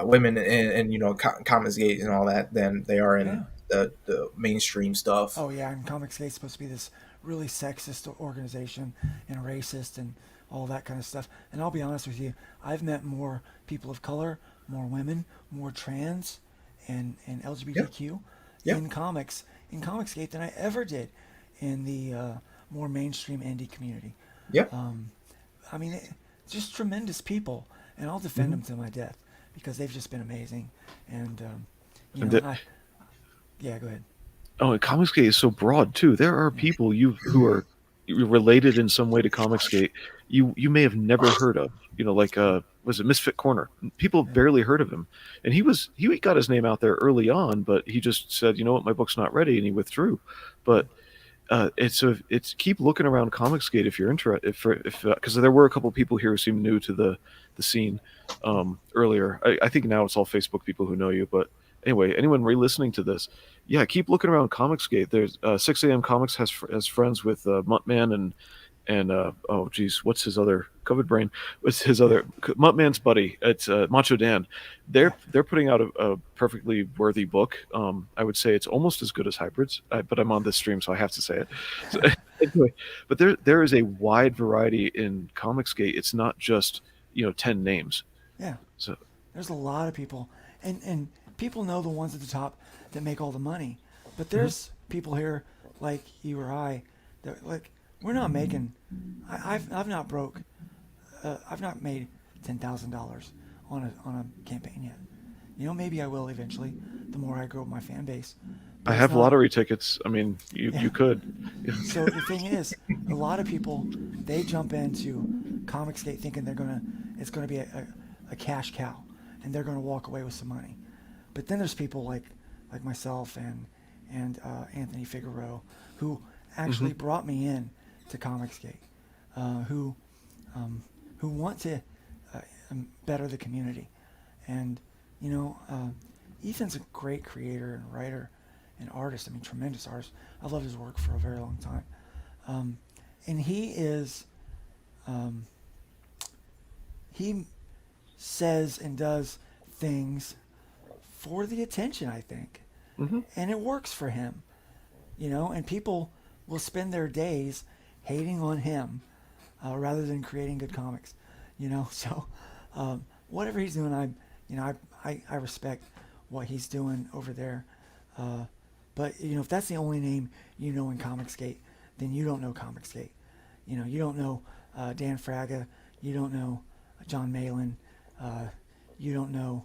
women in Comics Gate and all that than they are yeah. in the mainstream stuff. Oh, yeah, and Comics is supposed to be this really sexist organization and racist and all that kind of stuff. And I'll be honest with you, I've met more people of color, more women, more trans, and Yeah, LGBTQ yeah. in Comicsgate than I ever did in the more mainstream indie community. Yeah. I mean, just tremendous people, and I'll defend them to my death because they've just been amazing. And you And know, that, yeah, go ahead. oh, and Comicsgate is so broad too. There are Yeah, people who are related in some way to Comicsgate you may have never heard of. Like was it Misfit Corner? People yeah, barely heard of him, and he got his name out there early on, but he just said, you know what, my book's not ready, and he withdrew. But it's keep looking around Comicsgate if you're interested, if because there were a couple people here who seemed new to the scene earlier. I think now it's all Facebook people who know you, but anyway, anyone re-listening to this, yeah, keep looking around Comicsgate. There's 6 a.m. Comics has friends with Muttman and oh geez, what's his other COVID brain? What's his other Muttman's buddy? It's Macho Dan. yeah, They're putting out a perfectly worthy book. I would say it's almost as good as Hybrids, but I'm on this stream, so I have to say it. So, anyway, but there is a wide variety in Comicsgate. It's not just 10 names. yeah. So There's a lot of people, and people know the ones at the top that make all the money, but there's people here like you or I that like we're not making. I've not broke. I've not made $10,000 on a campaign yet. Maybe I will eventually. The more I grow my fan base, I but it's have not. lottery tickets. I mean, Yeah. you could. So the thing is, a lot of people they jump into Comicsgate thinking it's gonna be a cash cow, and they're gonna walk away with some money. But then there's people like myself and Anthony Figueroa who actually brought me in to Comicsgate, who want to better the community, and Ethan's a great creator and writer and artist. I mean, tremendous artist. I've loved his work for a very long time. And he says and does things for the attention, I think. And it works for him, and people will spend their days hating on him rather than creating good comics, So whatever he's doing, I respect what he's doing over there. But if that's the only name in Comicsgate, then you don't know Comicsgate. You don't know Dan Fraga. You don't know John Malin. You don't know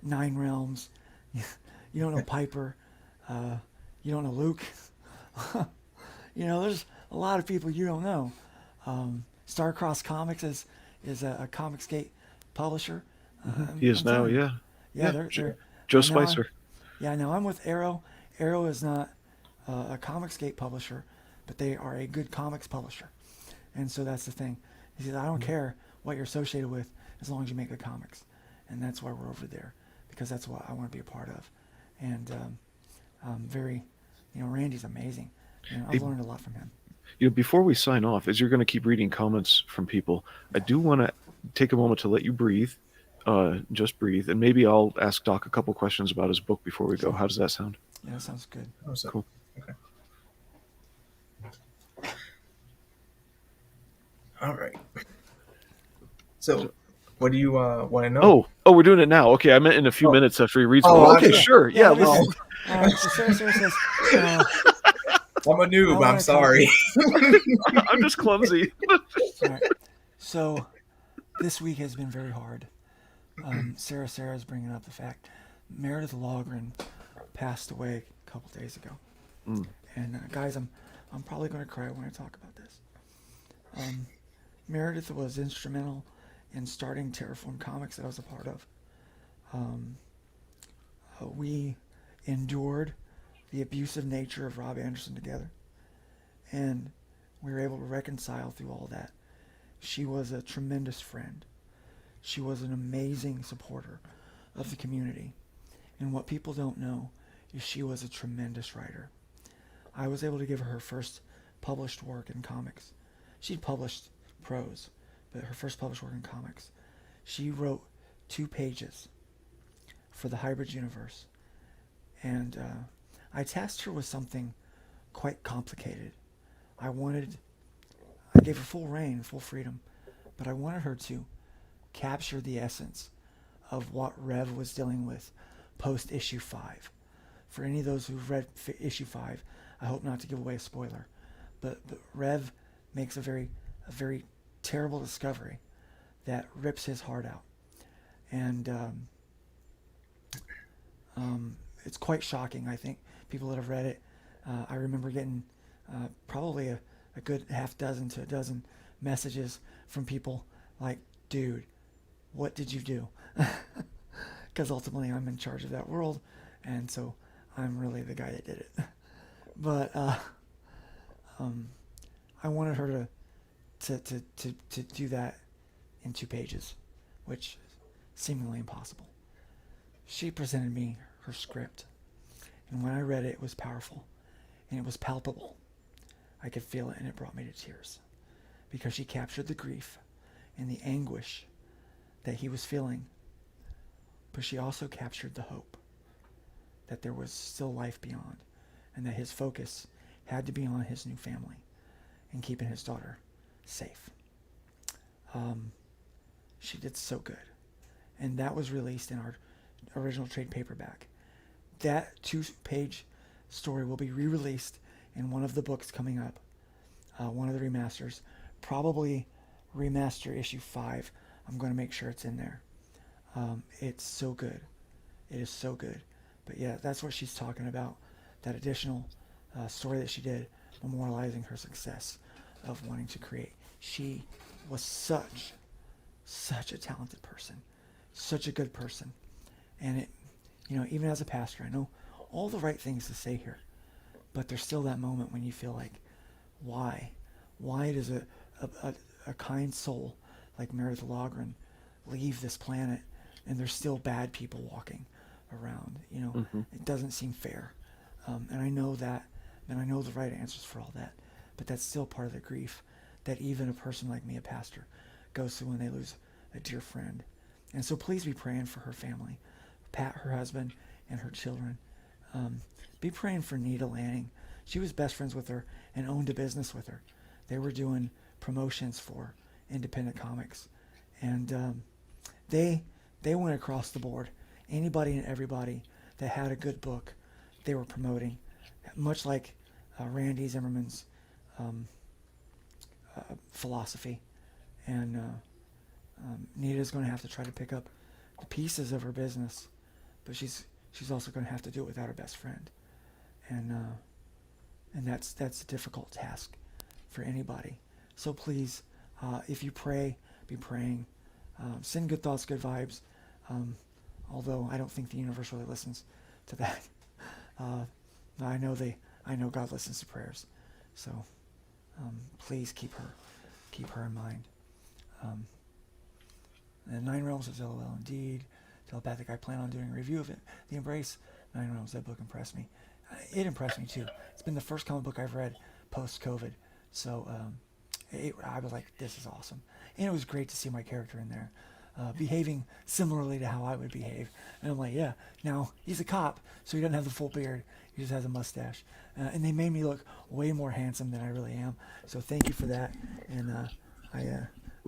Nine Realms. You don't know Piper. You don't know Luke. There's a lot of people you don't know. Starcross Comics is a Comicsgate publisher. He is I'm now, telling you. yeah. Yeah, they're Joe now Spicer. now I'm with Arrow. Arrow is not a Comicsgate publisher, but they are a good comics publisher. And so that's the thing. He says, I don't care what you're associated with as long as you make good comics. And that's why we're over there, because that's what I want to be a part of. And Randy's amazing. I've learned a lot from him. Before we sign off, as you're going to keep reading comments from people, I do want to take a moment to let you breathe. Just breathe. And maybe I'll ask Doc a couple questions about his book before we go. How does that sound? Yeah, that sounds good. Cool. Okay. All right. So, what do you want to know? Oh, we're doing it now. Okay, I meant in a few minutes after he reads. Oh, okay, yeah. sure. Yeah. All right, so Sarah says, I'm a noob. I'm sorry. I'm just clumsy. all right. So this week has been very hard. Sarah's bringing up the fact Meredith Logren passed away a couple days ago. And guys, I'm probably going to cry when I talk about this. Meredith was instrumental in starting Terraform Comics that I was a part of. We endured the abusive nature of Rob Anderson together, and we were able to reconcile through all that. She was a tremendous friend. She was an amazing supporter of the community. And what people don't know is she was a tremendous writer. I was able to give her first published work in comics. She'd published prose, but her first published work in comics. She wrote 2 pages for the Hybrid universe. And I tasked her with something quite complicated. I gave her full reign, full freedom, but I wanted her to capture the essence of what Rev was dealing with post issue 5. For any of those who've read issue 5, I hope not to give away a spoiler, but Rev makes a very terrible discovery that rips his heart out. And it's quite shocking, I think. People that have read it, I remember getting probably a good half dozen to a dozen messages from people like, dude, what did you do? Because ultimately I'm in charge of that world, and so I'm really the guy that did it. But I wanted her to do that in 2 pages, which is seemingly impossible. She presented me her script, and when I read it, it was powerful, and it was palpable. I could feel it, and it brought me to tears, because she captured the grief and the anguish that he was feeling, but she also captured the hope that there was still life beyond, and that his focus had to be on his new family and keeping his daughter safe. She did so good, and that was released in our original trade paperback. That 2-page story will be re-released in one of the books coming up, one of the remasters, probably remaster issue 5. I'm going to make sure it's in there. It's so good. It is so good. But yeah, that's what she's talking about, that additional story that she did, memorializing her success of wanting to create. She was such a talented person, such a good person. And it, even as a pastor, I know all the right things to say here, but there's still that moment when you feel like, why does a kind soul like Meredith Logren leave this planet and there's still bad people walking around? It doesn't seem fair. And I know that, and I know the right answers for all that, but that's still part of the grief that even a person like me, a pastor, goes through when they lose a dear friend. And so please be praying for her family, Pat, her husband, and her children. Be praying for Nita Lanning. She was best friends with her and owned a business with her. They were doing promotions for independent comics, and they went across the board. Anybody and everybody that had a good book, they were promoting, much like Randy Zimmerman's philosophy. And Nita's going to have to try to pick up the pieces of her business, but she's also going to have to do it without her best friend, and that's a difficult task for anybody. So please, if you pray, be praying. Send good thoughts, good vibes. Although I don't think the universe really listens to that. I know God listens to prayers. So please keep her in mind. And 9 Realms is LOL indeed. Telepathic, I plan on doing a review of it. The Embrace, 9 Realms, that book impressed me. It impressed me too. It's been the first comic book I've read post-COVID. So I was like, this is awesome. And it was great to see my character in there, behaving similarly to how I would behave. And I'm like, yeah, now he's a cop, so he doesn't have the full beard. He just has a mustache. And they made me look way more handsome than I really am. So thank you for that. And I'll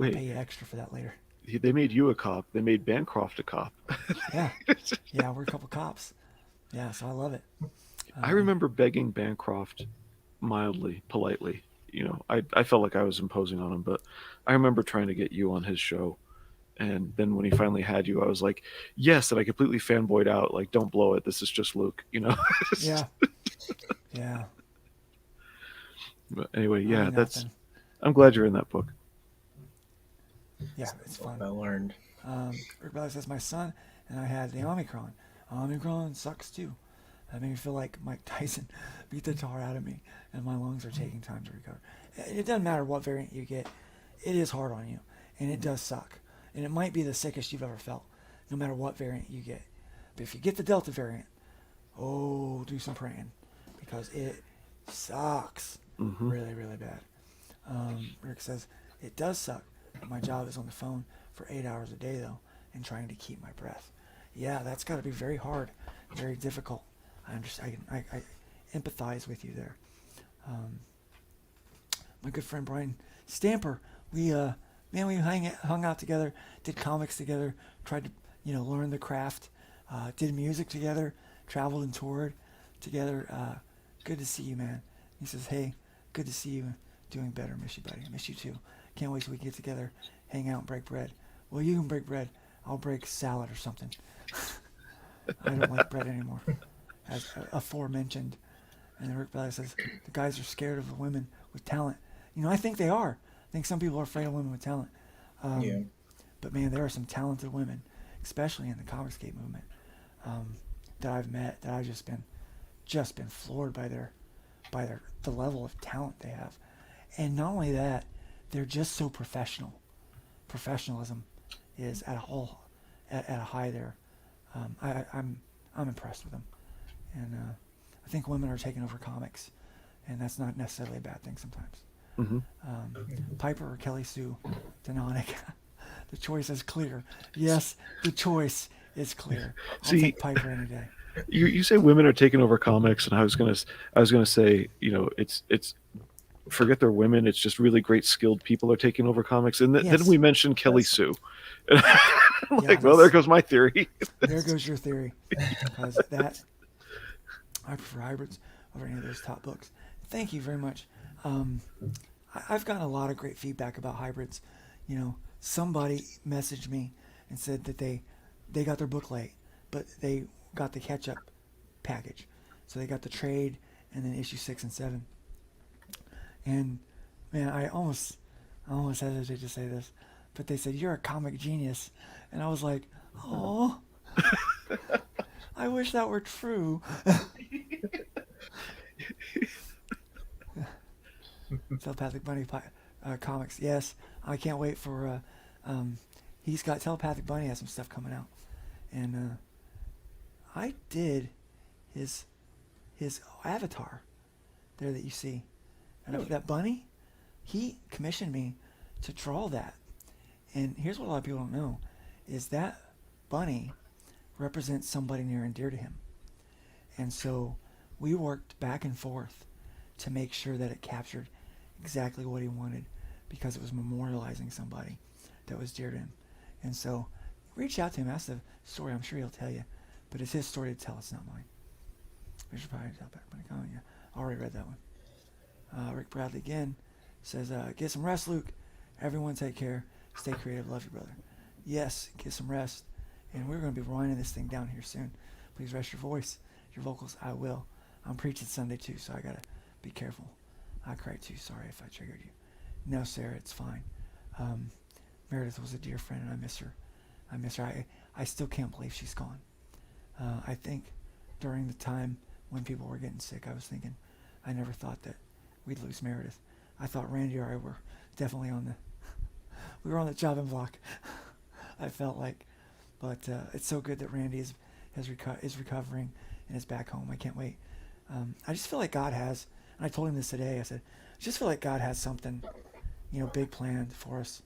pay you extra for that later. They made you a cop. They made Bancroft a cop. Yeah, we're a couple cops. Yeah, so I love it. I remember begging Bancroft mildly, politely. I felt like I was imposing on him, but I remember trying to get you on his show. And then when he finally had you, I was like, yes, and I completely fanboyed out. Like, don't blow it. This is just Luke, Yeah. Yeah. But anyway, yeah, I'm glad you're in that book. Yeah, it's fun. I learned. Rick Bell says, my son and I had the Omicron. Omicron sucks too. That made me feel like Mike Tyson beat the tar out of me, and my lungs are taking time to recover. It doesn't matter what variant you get. It is hard on you, and it does suck. And it might be the sickest you've ever felt, no matter what variant you get. But if you get the Delta variant, do some praying, because it sucks really, really bad. Rick says, it does suck. My job is on the phone for 8 hours a day, though, and trying to keep my breath. Yeah, that's got to be very hard, very difficult. I understand. I empathize with you there. My good friend Brian Stamper, we hung out together, did comics together, tried to learn the craft, did music together, traveled and toured together. Good to see you, man. He says, hey, good to see you. Doing better. Miss you, buddy. I miss you too. Can't wait till we get together, hang out, and break bread. Well, you can break bread. I'll break salad or something. I don't like bread anymore. As aforementioned. And then Rick Bradley says, the guys are scared of the women with talent. You know, I think they are. I think some people are afraid of women with talent. Yeah. But man, there are some talented women, especially in the Comicscape movement, that I've met, that I've just been floored by the level of talent they have. And not only that, they're just so professional. Professionalism is at a high there. I'm impressed with them, and I think women are taking over comics, and that's not necessarily a bad thing sometimes. Piper or Kelly Sue, Denonic. The choice is clear. Yes, the choice is clear. I'll See, take Piper any day. You say women are taking over comics, and I was gonna say, you know, it's forget they're women. It's just really great skilled people are taking over comics, and Yes. then we mentioned Kelly Sue. And I'm Yeah, like, well, there goes my theory. There goes your theory, because I prefer hybrids over any of those top books. Thank you very much. I've gotten a lot of great feedback about hybrids. You know, somebody messaged me and said that they got their book late, but they got the catch-up package. So they got the trade and then issue 6 and 7. And man, I almost hesitate to say this, but they said, you're a comic genius. And I was like, oh, I wish that were true. Telepathic Bunny comics. Yes, I can't wait for. He's got Telepathic Bunny has some stuff coming out, and I did his avatar there that you see. And that bunny, he commissioned me to draw that. And here's what a lot of people don't know, is that bunny represents somebody near and dear to him. And so we worked back and forth to make sure that it captured exactly what he wanted, because it was memorializing somebody that was dear to him. And so reach out to him, ask the story. I'm sure he'll tell you, but it's his story to tell. It's not mine. We should probably tell back when I comment. Yeah, I already read that one. Rick Bradley again says, get some rest, Luke. Everyone take care. Stay creative. Love you, brother. Yes, get some rest. And we're going to be winding this thing down here soon. Please rest your voice, your vocals. I will. I'm preaching Sunday too, so I got to be careful. I cried too. Sorry if I triggered you. No, Sarah, it's fine. Meredith was a dear friend, and I miss her. I still can't believe she's gone. I think during the time when people were getting sick, I was thinking, I never thought that we'd lose Meredith. I thought Randy or I were definitely we were on the chopping block. I felt like, but it's so good that Randy is recovering and is back home. I can't wait. I just feel like God has, and I told him this today. I said, I just feel like God has something, big planned for us,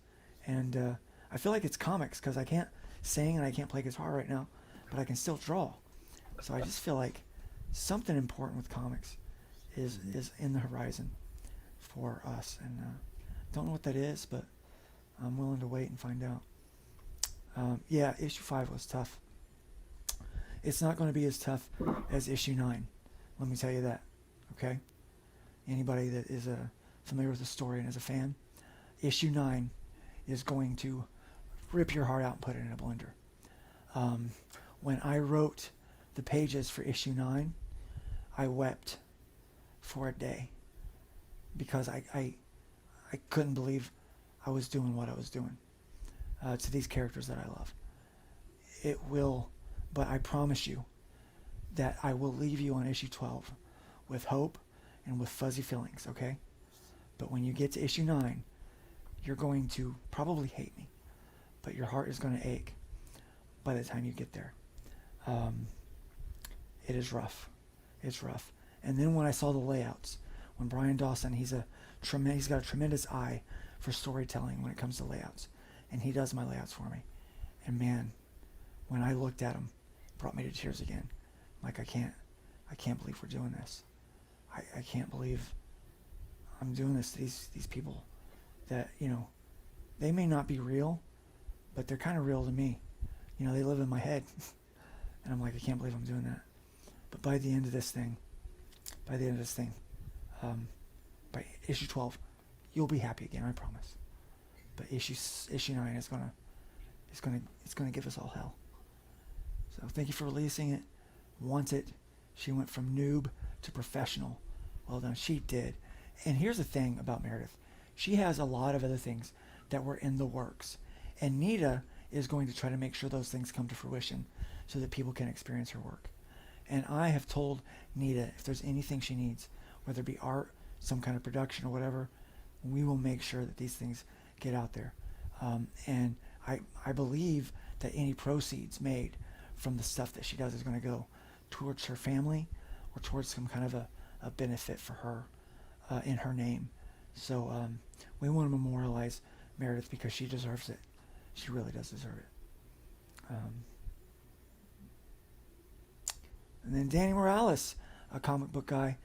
and I feel like it's comics, because I can't sing and I can't play guitar right now, but I can still draw. So I just feel like something important with comics is in the horizon for us, and don't know what that is, but I'm willing to wait and find out. Yeah, issue 5 was tough. It's not going to be as tough as issue 9. Let me tell you that. Okay? Anybody that is familiar with the story and is a fan, issue 9 is going to rip your heart out and put it in a blender. When I wrote the pages for issue 9, I wept for a day, because I couldn't believe I was doing what I was doing to these characters that I love. It will, but I promise you that I will leave you on issue 12 with hope and with fuzzy feelings, okay? But when you get to issue 9, you're going to probably hate me, but your heart is going to ache by the time you get there. It is rough. It's rough. And then when I saw the layouts, when Brian Dawson, he's got a tremendous eye for storytelling when it comes to layouts, and he does my layouts for me. And man, when I looked at him, it brought me to tears again. Like, I can't believe we're doing this. I can't believe I'm doing this to these people that, they may not be real, but they're kind of real to me. They live in my head. And I'm like, I can't believe I'm doing that. But by the end of this thing, by issue 12, you'll be happy again, I promise. But issue 9 is gonna give us all hell. So thank you for releasing it. Want it. She went from noob to professional. Well done. She did. And here's the thing about Meredith. She has a lot of other things that were in the works. And Nita is going to try to make sure those things come to fruition so that people can experience her work. And I have told Nita if there's anything she needs, whether it be art, some kind of production or whatever, we will make sure that these things get out there. And I believe that any proceeds made from the stuff that she does is going to go towards her family or towards some kind of a benefit for her in her name. So we want to memorialize Meredith because she deserves it. She really does deserve it. And then Danny Morales, a comic book guy,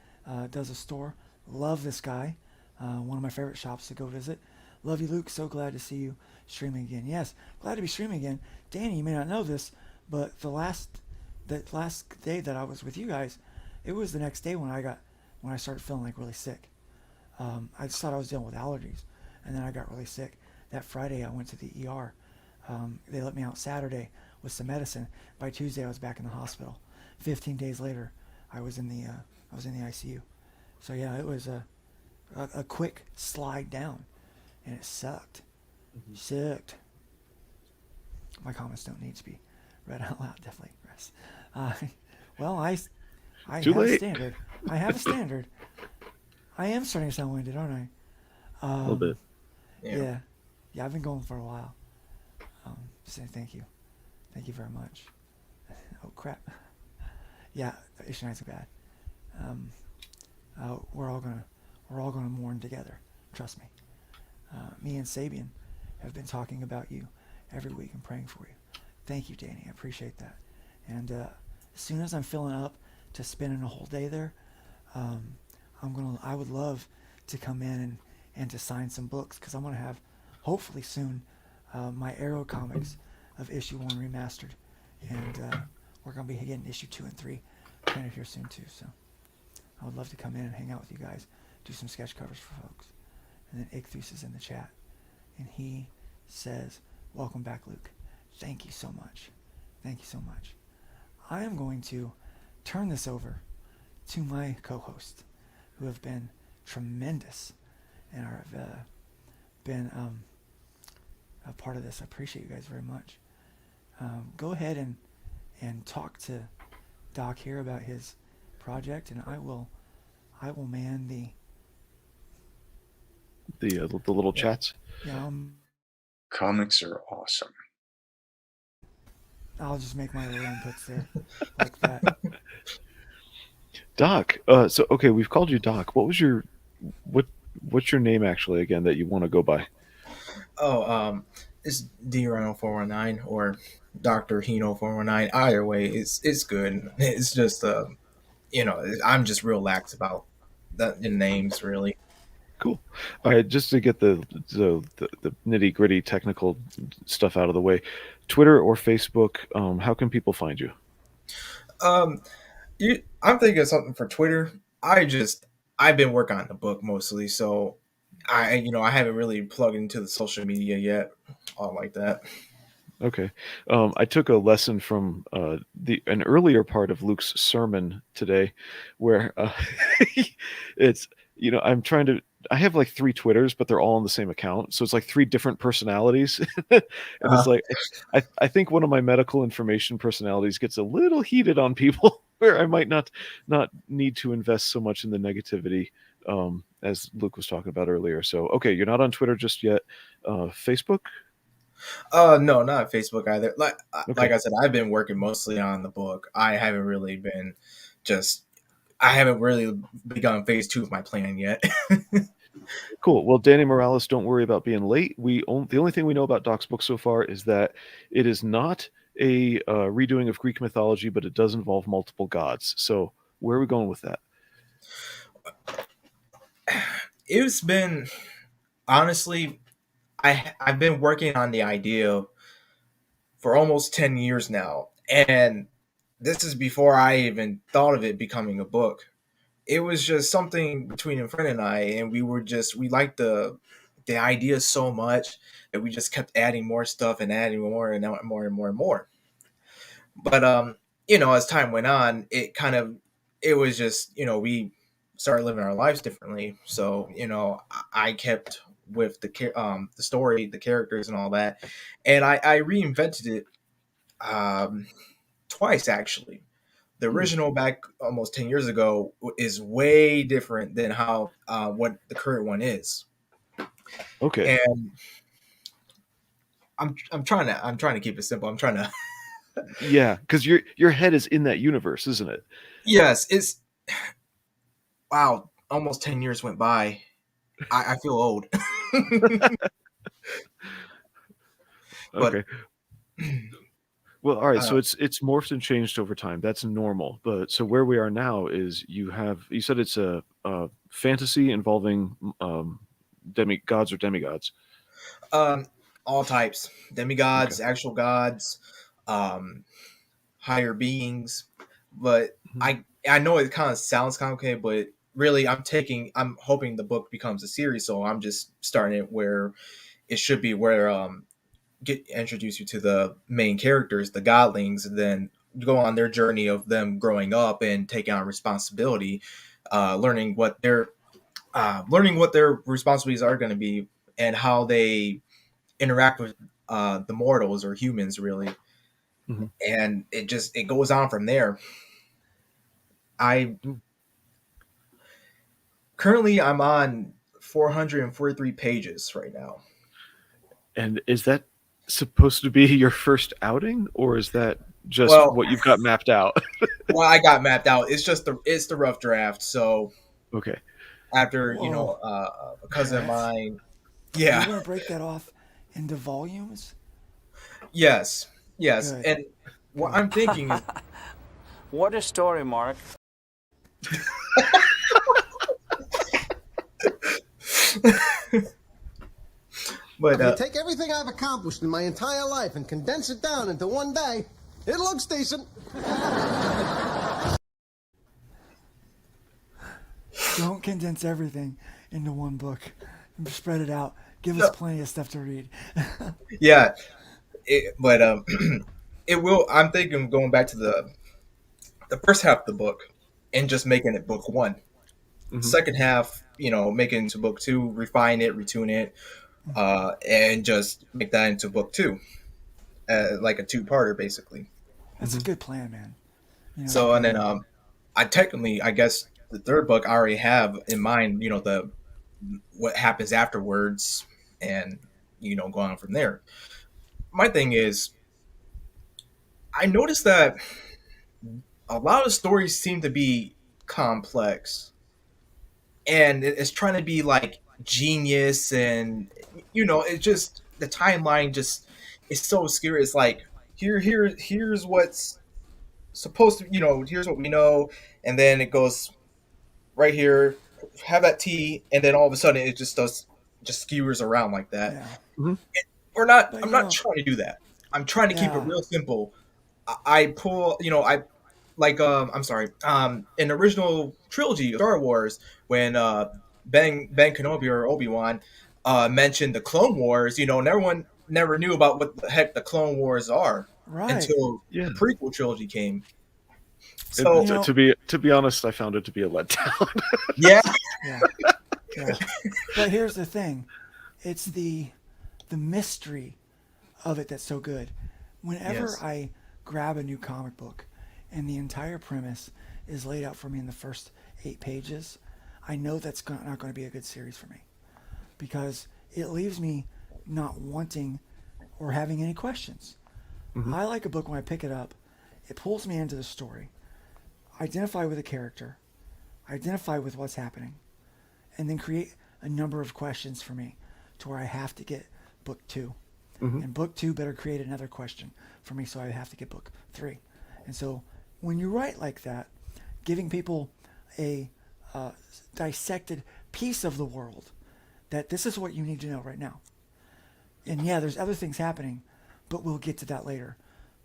does a store. Love this guy. One of my favorite shops to go visit. Love you, Luke. So glad to see you streaming again. Yes, glad to be streaming again. Danny, you may not know this, but the last day that I was with you guys, it was the next day when I started feeling like really sick. I just thought I was dealing with allergies, and then I got really sick. That Friday I went to the ER. They let me out Saturday with some medicine. By Tuesday I was back in the hospital. 15 days later, I was in the ICU. So yeah, it was a quick slide down, and it sucked. Sucked. My comments don't need to be read out loud, definitely. Russ. Well, I Too have a late. standard. I have a standard. I am starting to sound winded, aren't I? A little bit. Yeah. Yeah, I've been going for a while. Saying thank you. Thank you very much. Oh, crap. Yeah, issue 9's bad. We're all gonna mourn together. Trust me. Me and Sabian have been talking about you every week and praying for you. Thank you, Danny. I appreciate that. And as soon as I'm filling up to spending a whole day there, I would love to come in and to sign some books because I'm gonna have hopefully soon my Arrow comics of issue 1 remastered, and we're gonna be getting issue 2 and 3 printed here soon too. So I would love to come in and hang out with you guys, do some sketch covers for folks. And then Ichthus is in the chat, and he says, "Welcome back, Luke. Thank you so much. Thank you so much." I am going to turn this over to my co-host, who have been tremendous and have been a part of this. I appreciate you guys very much. Go ahead and talk to Doc here about his project, and I will man the little chats. yeah. Comics are awesome. I'll just make my little inputs there like that. Doc. So okay, we've called you Doc. What's your name actually again that you want to go by? Oh, it's D-Rhino419 or Dr. Hino419. Either way, it's good. It's just I'm just real lax about the names really. Cool. All right, just to get the nitty gritty technical stuff out of the way, Twitter or Facebook, how can people find you? I'm thinking of something for Twitter. I've been working on the book mostly, so I haven't really plugged into the social media yet, all like that. Okay. I took a lesson from an earlier part of Luke's sermon today, where it's I have like 3 Twitters, but they're all on the same account, so it's like 3 different personalities, and it's like I think one of my medical information personalities gets a little heated on people, where I might not need to invest so much in the negativity, as Luke was talking about earlier. So okay, you're not on Twitter just yet. Facebook? No, not Facebook either. Like Okay. I said, I've been working mostly on the book. I haven't really begun phase 2 of my plan yet. Cool. Well, Danny Morales, don't worry about being late. The only thing we know about Doc's book so far is that it is not a redoing of Greek mythology, but it does involve multiple gods. So where are we going with that? It's been, honestly, I've been working on the idea for almost 10 years now, and this is before I even thought of it becoming a book. it was just something between a friend and I, and we liked the idea so much that we just kept adding more stuff and adding more and more and more and more. But as time went on, it was just we started living our lives differently. So I kept with the story, the characters, and all that, and I reinvented it twice actually. The Hmm. original back almost 10 years ago is way different than how what the current one is. Okay. And I'm trying to keep it simple. I'm trying to Yeah, because your head is in that universe, isn't it? yes, it's wow, almost 10 years went by. I feel old. But Okay. Well, all right. uh, So it's morphed and changed over time. That's normal. But so where we are now is you said it's a fantasy involving demigods or demigods. um, all types, Okay. demigods, actual gods, um, higher beings. But Mhm. I know it kind of sounds complicated, but really I'm hoping the book becomes a series. So I'm just starting it where it should be, where get introduce you to the main characters, the godlings, and then go on their journey of them growing up and taking on responsibility, learning learning what their responsibilities are going to be and how they interact with the mortals or humans, really. Mhm. And it goes on from there. I Mm. currently I'm on 443 pages right now. And is that supposed to be your first outing, or is that just Well, what you've got mapped out? well, I got mapped out. It's the rough draft. So Okay. after Whoa, a cousin of what? mine, Are you yeah, going to break that off into volumes? yes, yes, Good, and what good. I'm thinking is, What a story, Mark. but If you take everything I've accomplished in my entire life and condense it down into one day, it looks decent. Don't condense everything into one book. Spread it out. Give us no, plenty of stuff to read. yeah, but it will. I'm thinking of going back to the first half of the book and just making it book one. Hmm. Second half, make it into book two, refine it, retune it, and just make that into book two, like a two-parter, basically. That's a Hmm. good plan, man. So, and then I guess the third book I already have in mind. The what happens afterwards, and go on from there. My thing is, I noticed that a lot of stories seem to be complex, and it's trying to be like genius, and it's just the timeline just is so scary. It's like here's what's supposed to, here's what we know, and then it goes right here, have that tea, and then all of a sudden it just skewers around like that. Yeah. Hmm. But, I'm not trying to do that. I'm trying to keep it yeah. real simple. I pull, I like I'm sorry, in the original trilogy of Star Wars, when Ben Kenobi or Obi-Wan mentioned the Clone Wars, everyone never knew about what the heck the Clone Wars are Right. until Yeah. the prequel trilogy came. And You So know, to be honest, I found it to be a letdown. yeah, yeah. Yeah. But here's the thing. It's the mystery of it that's so good. Whenever yes, I grab a new comic book and the entire premise is laid out for me in the first 8 pages, I know that's not going to be a good series for me because it leaves me not wanting or having any questions. Hmm. I like a book when I pick it up, it pulls me into the story, identify with a character, identify with what's happening, and then create a number of questions for me to where I have to get book two. Hmm. And book two better create another question for me, so I have to get book three. And so when you write like that, giving people a dissected piece of the world, that this is what you need to know right now. And yeah, there's other things happening, but we'll get to that later.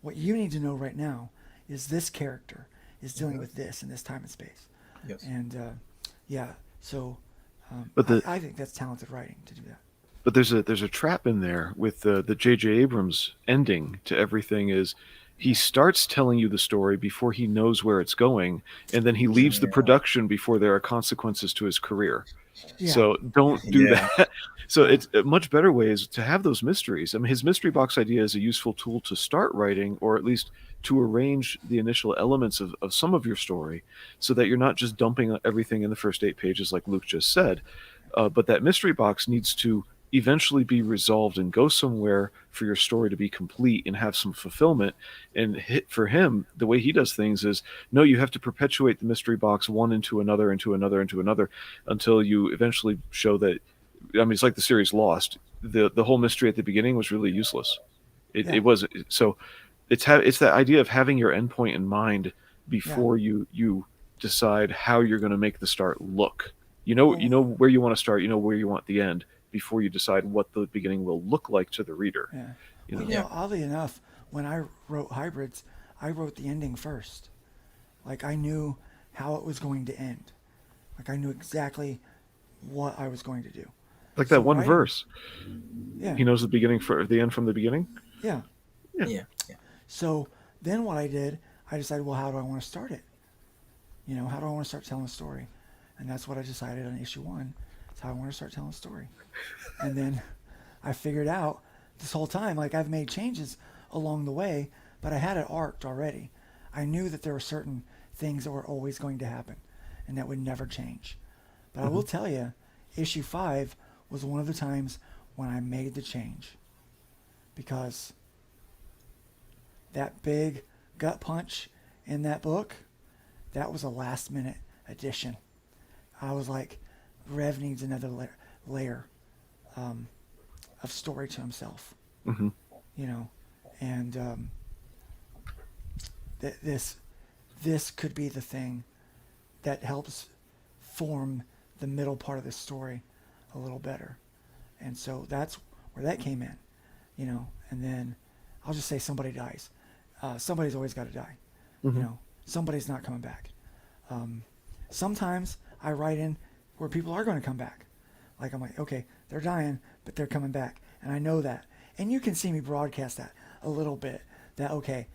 What you need to know right now is this character is dealing with this in this time and space. Yes. And yeah, so But the I think that's talented writing to do that. but there's a trap in there with the J.J. Abrams ending to everything is he starts telling you the story before he knows where it's going, and then he leaves the Yeah. production before there are consequences to his career. Yeah, So don't do Yeah. that. So yeah, it's a much better way is to have those mysteries. I mean, his mystery box idea is a useful tool to start writing, or at least to arrange the initial elements of some of your story, so that you're not just dumping everything in the first 8 pages, like Luke just said. But that mystery box needs to eventually be resolved and go somewhere for your story to be complete and have some fulfillment. And for him, the way he does things is no, you have to perpetuate the mystery box one into another, into another, into another, until you eventually show that. I mean, it's like the series Lost. The whole mystery at the beginning was really useless. yeah, It was so. It's that idea of having your endpoint in mind yeah. before you decide how you're going to make the start look. You Well, know where you want to start. You know where you want the end before you decide what the beginning will look like to the reader. yeah. You Well, know. Yeah. oddly enough, when I wrote Hybrids, I wrote the ending first. Like I knew how it was going to end. Like I knew exactly what I was going to do. Like So that one writing, verse. yeah, He knows the beginning for the end from the beginning. yeah. Yeah. Yeah. Yeah. So then what I did, I decided, well, how do I want to start it? You know, how do I want to start telling a story? And that's what I decided on issue 1. That's how I want to start telling a story. And then I figured out this whole time, like I've made changes along the way, but I had it arced already. I knew that there were certain things that were always going to happen and that would never change. But I will tell you, issue 5 was one of the times when I made the change because that big gut punch in that book, that was a last minute addition. I was like, Rev needs another layer of story to himself, Hmm. you know, and this could be the thing that helps form the middle part of the story a little better. And so that's where that came in, you know, and then I'll just say somebody dies. Somebody's always got to die. You know, somebody's not coming back. Sometimes I write in where people are going to come back. Like I'm like, okay, they're dying, but they're coming back, and I know that. And you can see me broadcast that a little bit. That okay,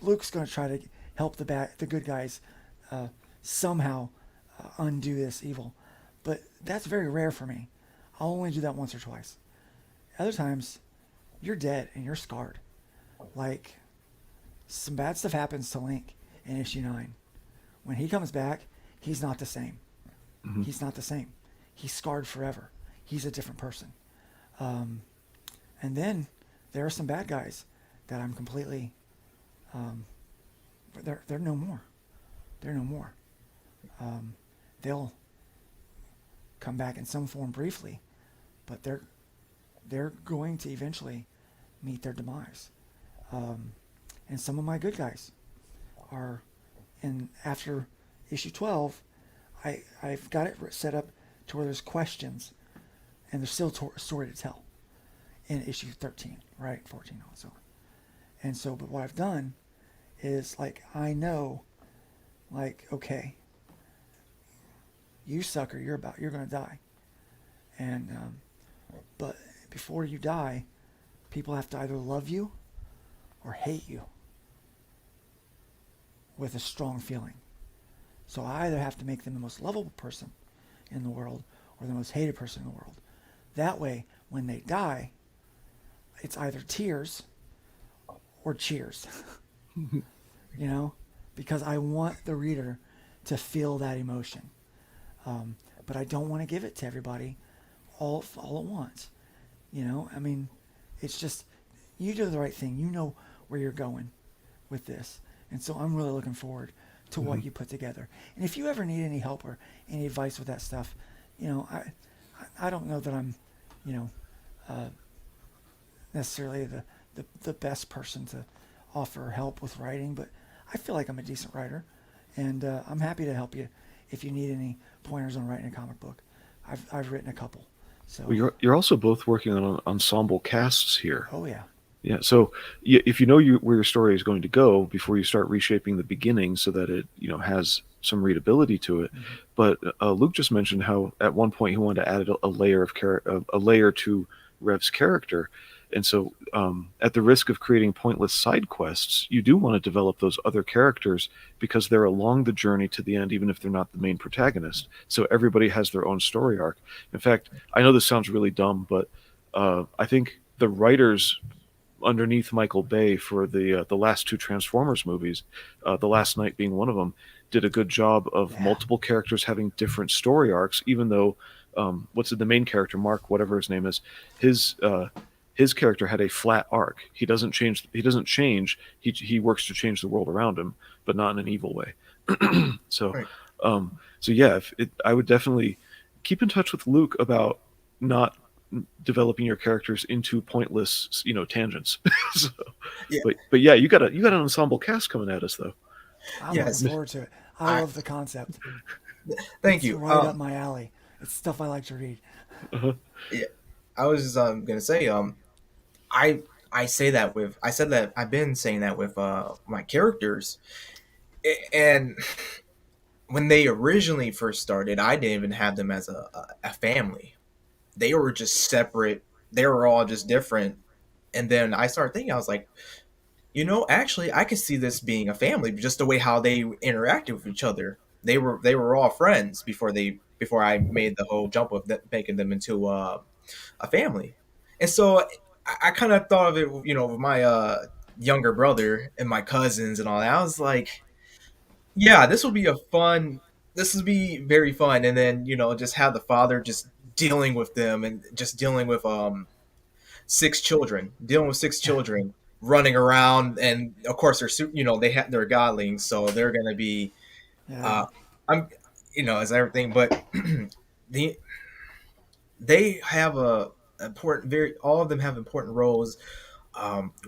Luke's going to try to help the good guys somehow undo this evil, but that's very rare for me. I'll only do that once or twice. Other times, you're dead and you're scarred. Like some bad stuff happens to Link in issue 9. When he comes back, he's not the same. He's not the same. He's scarred forever. He's a different person. And then there are some bad guys that I'm completely. They're no more. They're no more. They'll come back in some form briefly, but they're going to eventually meet their demise. And some of my good guys are in after issue 12. I've got it set up to where there's questions, and there's still story to tell in issue 13, right? 14 also. And so, but what I've done is like I know, like okay, you sucker, you're gonna die, and but before you die, people have to either love you or hate you with a strong feeling. So I either have to make them the most lovable person in the world or the most hated person in the world. That way, when they die, it's either tears or cheers. You know, because I want the reader to feel that emotion. But I don't want to give it to everybody all at once. You know, I mean, it's just, you do the right thing. You know where you're going with this. And so I'm really looking forward to what you put together. And if you ever need any help or any advice with that stuff, you know, I don't know that I'm, you know, necessarily the best person to offer help with writing, but I feel like I'm a decent writer, and I'm happy to help you if you need any pointers on writing a comic book. I've written a couple. So Well, you're also both working on ensemble casts here. oh yeah, Yeah, so if you know where your story is going to go before you start reshaping the beginning, so that it has some readability to it. Mm-hmm. But Luke just mentioned how at one point he wanted to add a layer of a layer to Rev's character, and so at the risk of creating pointless side quests, you do want to develop those other characters because they're along the journey to the end, even if they're not the main protagonist. So everybody has their own story arc. In fact, I know this sounds really dumb, but I think the writers underneath Michael Bay for the last two Transformers movies, The Last Night being one of them, did a good job of Yeah. multiple characters having different story arcs. Even though what's it, the main character, Mark, whatever his name is, his character had a flat arc. He doesn't change. He doesn't change. He works to change the world around him, but not in an evil way. so, Right. so yeah, I would definitely keep in touch with Luke about not developing your characters into pointless, tangents. so, Yeah. but yeah, you got an ensemble cast coming at us though. I'm looking Yes. forward to it. I I love the concept. thank It's you. right up my alley. It's stuff I like to read. Uh-huh. Yeah, I was just gonna say I say that with I said that I've been saying that with my characters, and when they originally first started, I didn't even have them as a family. They were just separate. They were all just different. And then I started thinking, I was like, actually, I could see this being a family, just the way how they interacted with each other. They were all friends before I made the whole jump of making them into a family. And so I kind of thought of it, with my younger brother and my cousins and all that. I was like, yeah, this will be a fun. This will be very fun, and then just have the father just dealing with them and just dealing with dealing with six children running around, and of course they're godlings, so they're gonna be Yeah. uh, I'm as everything, but the they have a important very all of them have important roles.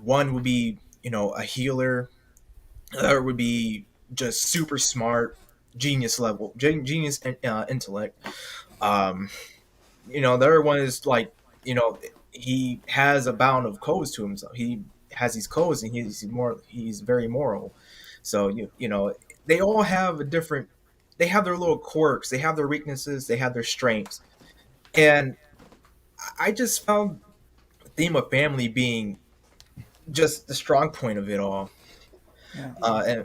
One would be a healer. Another would be just super smart, genius level, genius intellect. Um, the other one is like, he has a bound of codes to himself. He has these codes, and he's very moral. So they all have a different. They have their little quirks. They have their weaknesses. They have their strengths. And I just found the theme of family being just the strong point of it all, Yeah.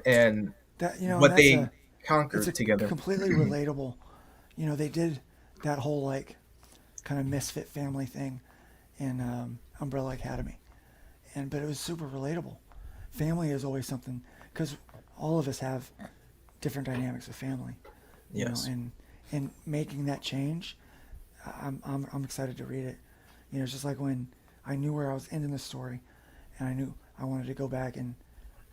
and That and what that's they a it's a conquered together. completely relatable. They did that whole like kind of misfit family thing in Umbrella Academy, but it was super relatable. Family is always something because all of us have different dynamics with family, Yes. and making that change, I'm excited to read it. It's just like when I knew where I was ending the story, and I knew I wanted to go back and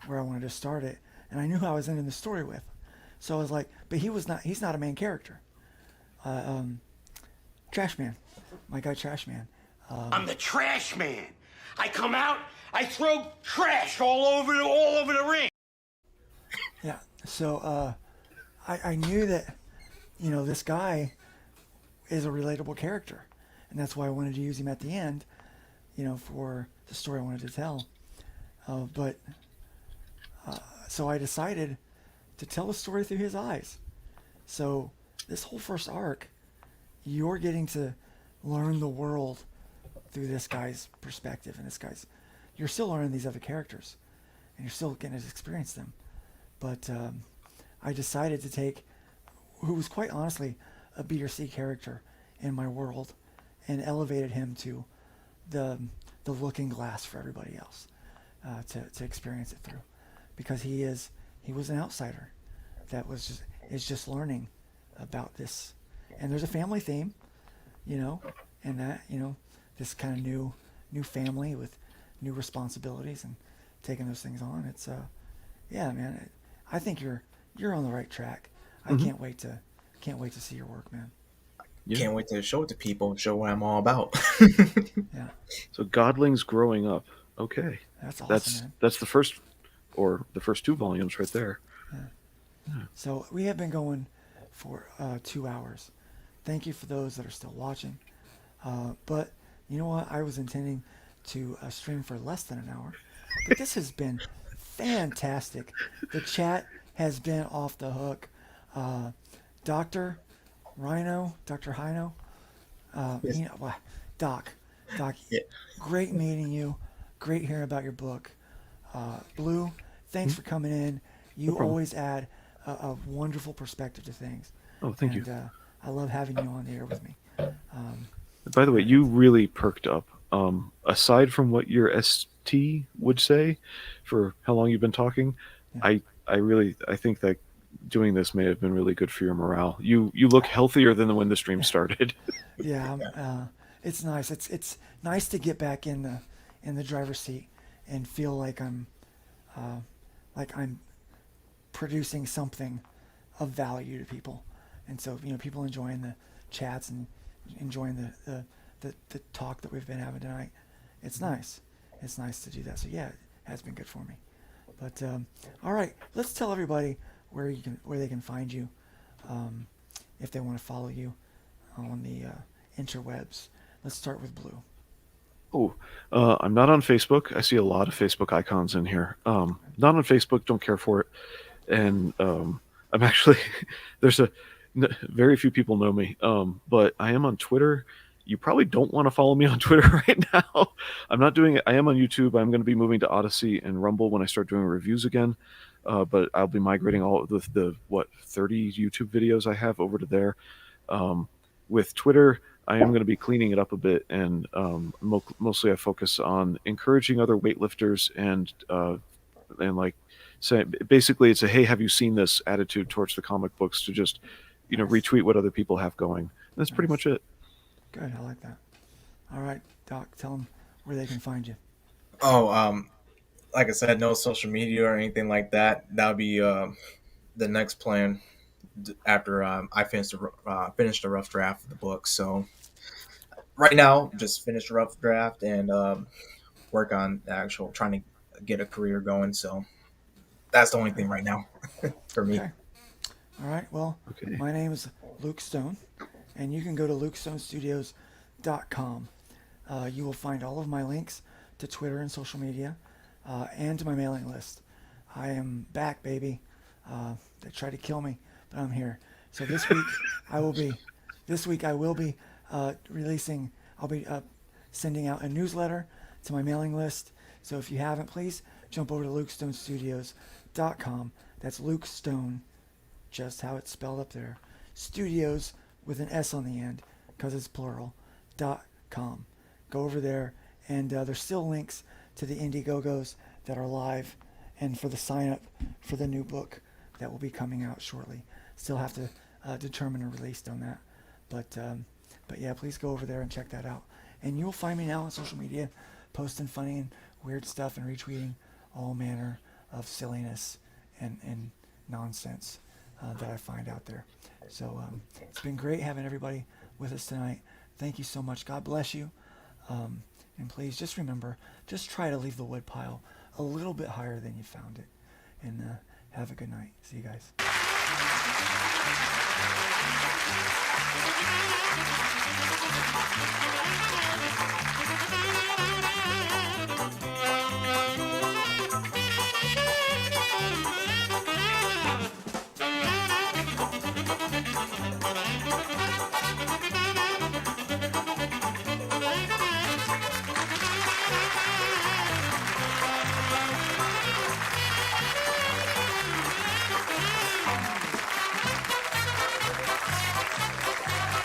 where I wanted to start it, and I knew who I was ending the story with. So I was like, but he's not a main character. Trash Man, my guy Trash Man. I'm the trash man. I come out, I throw trash all over the ring. Yeah. So I knew that this guy is a relatable character, and that's why I wanted to use him at the end, for the story I wanted to tell. But so I decided to tell the story through his eyes. So this whole first arc, you're getting to learn the world through this guy's perspective, and you're still learning these other characters, and you're still getting to experience them. But I decided to take who was quite honestly a B or C character in my world, and elevated him to the looking glass for everybody else to experience it through, because he was an outsider that is just learning about this, and there's a family theme, and that this kind of new family with new responsibilities and taking those things on. It's yeah, man. I think you're on the right track. I can't wait to see your work, man. Yeah. Can't wait to show it to people and show what I'm all about. Yeah, So Godlings growing up. Okay, that's awesome, that's man. that's the first two volumes right there. So we have been going for 2 hours. Thank you for those that are still watching. But you know what? I was intending to stream for less than an hour. But this has been fantastic. The chat has been off the hook. Dr. Dr. Hino, Yes. Doc, Yeah. great meeting you. Great hearing about your book. Blue, thanks for coming in. You problem. always add a wonderful perspective to things. Oh, thank you. And I love having you on the air with me. By the way, you really perked up. Aside from what your ST would say for how long you've been talking, Yeah. I think that doing this may have been really good for your morale. You look healthier than when the stream started. Yeah, it's nice. It's nice to get back in the driver's seat and feel like I'm producing something of value to people. And so people enjoying the chats and enjoying the talk that we've been having tonight. It's nice. It's nice to do that. So yeah, it has been good for me. But all right, let's tell everybody where they can find you if they want to follow you on the interwebs. Let's start with Blue. I'm not on Facebook. I see a lot of Facebook icons in here. Not on Facebook. Don't care for it. And I'm actually very few people know me. But I am on Twitter. You probably don't want to follow me on Twitter right now. I'm not doing it. I am on YouTube. I'm going to be moving to Odyssey and Rumble when I start doing reviews again. But I'll be migrating all of the 30 YouTube videos I have over to there. With Twitter, I am going to be cleaning it up a bit, and mostly I focus on encouraging other weightlifters and like say basically it's a hey, have you seen this attitude towards the comic books to just retweet what other people have going. And that's pretty much it. Good, I like that. All right, Doc, tell them where they can find you. Oh, like I said, no social media or anything like that. That would be the next plan after I finish the rough draft of the book. So right now, just finish the rough draft and work on the actual trying to get a career going. So that's the only thing right now for me. Okay. All right. Well, my name is Luke Stone, and you can go to lukestonestudios.com. You will find all of my links to Twitter and social media, and to my mailing list. I am back, baby. They tried to kill me, but I'm here. So this week I will be releasing. I'll be sending out a newsletter to my mailing list. So if you haven't, please jump over to lukestonestudios.com. That's Luke Stone, just how it's spelled up there. Studios with an S on the end, because it's plural, .com. Go over there, and there's still links to the Indiegogos that are live, and for the sign up for the new book that will be coming out shortly. Still have to determine a release on that, but yeah, please go over there and check that out. And you'll find me now on social media, posting funny and weird stuff and retweeting all manner of silliness and nonsense that I find out there. So it's been great having everybody with us tonight. Thank you so much. God bless you. And please just remember, just try to leave the wood pile a little bit higher than you found it. And have a good night. See you guys.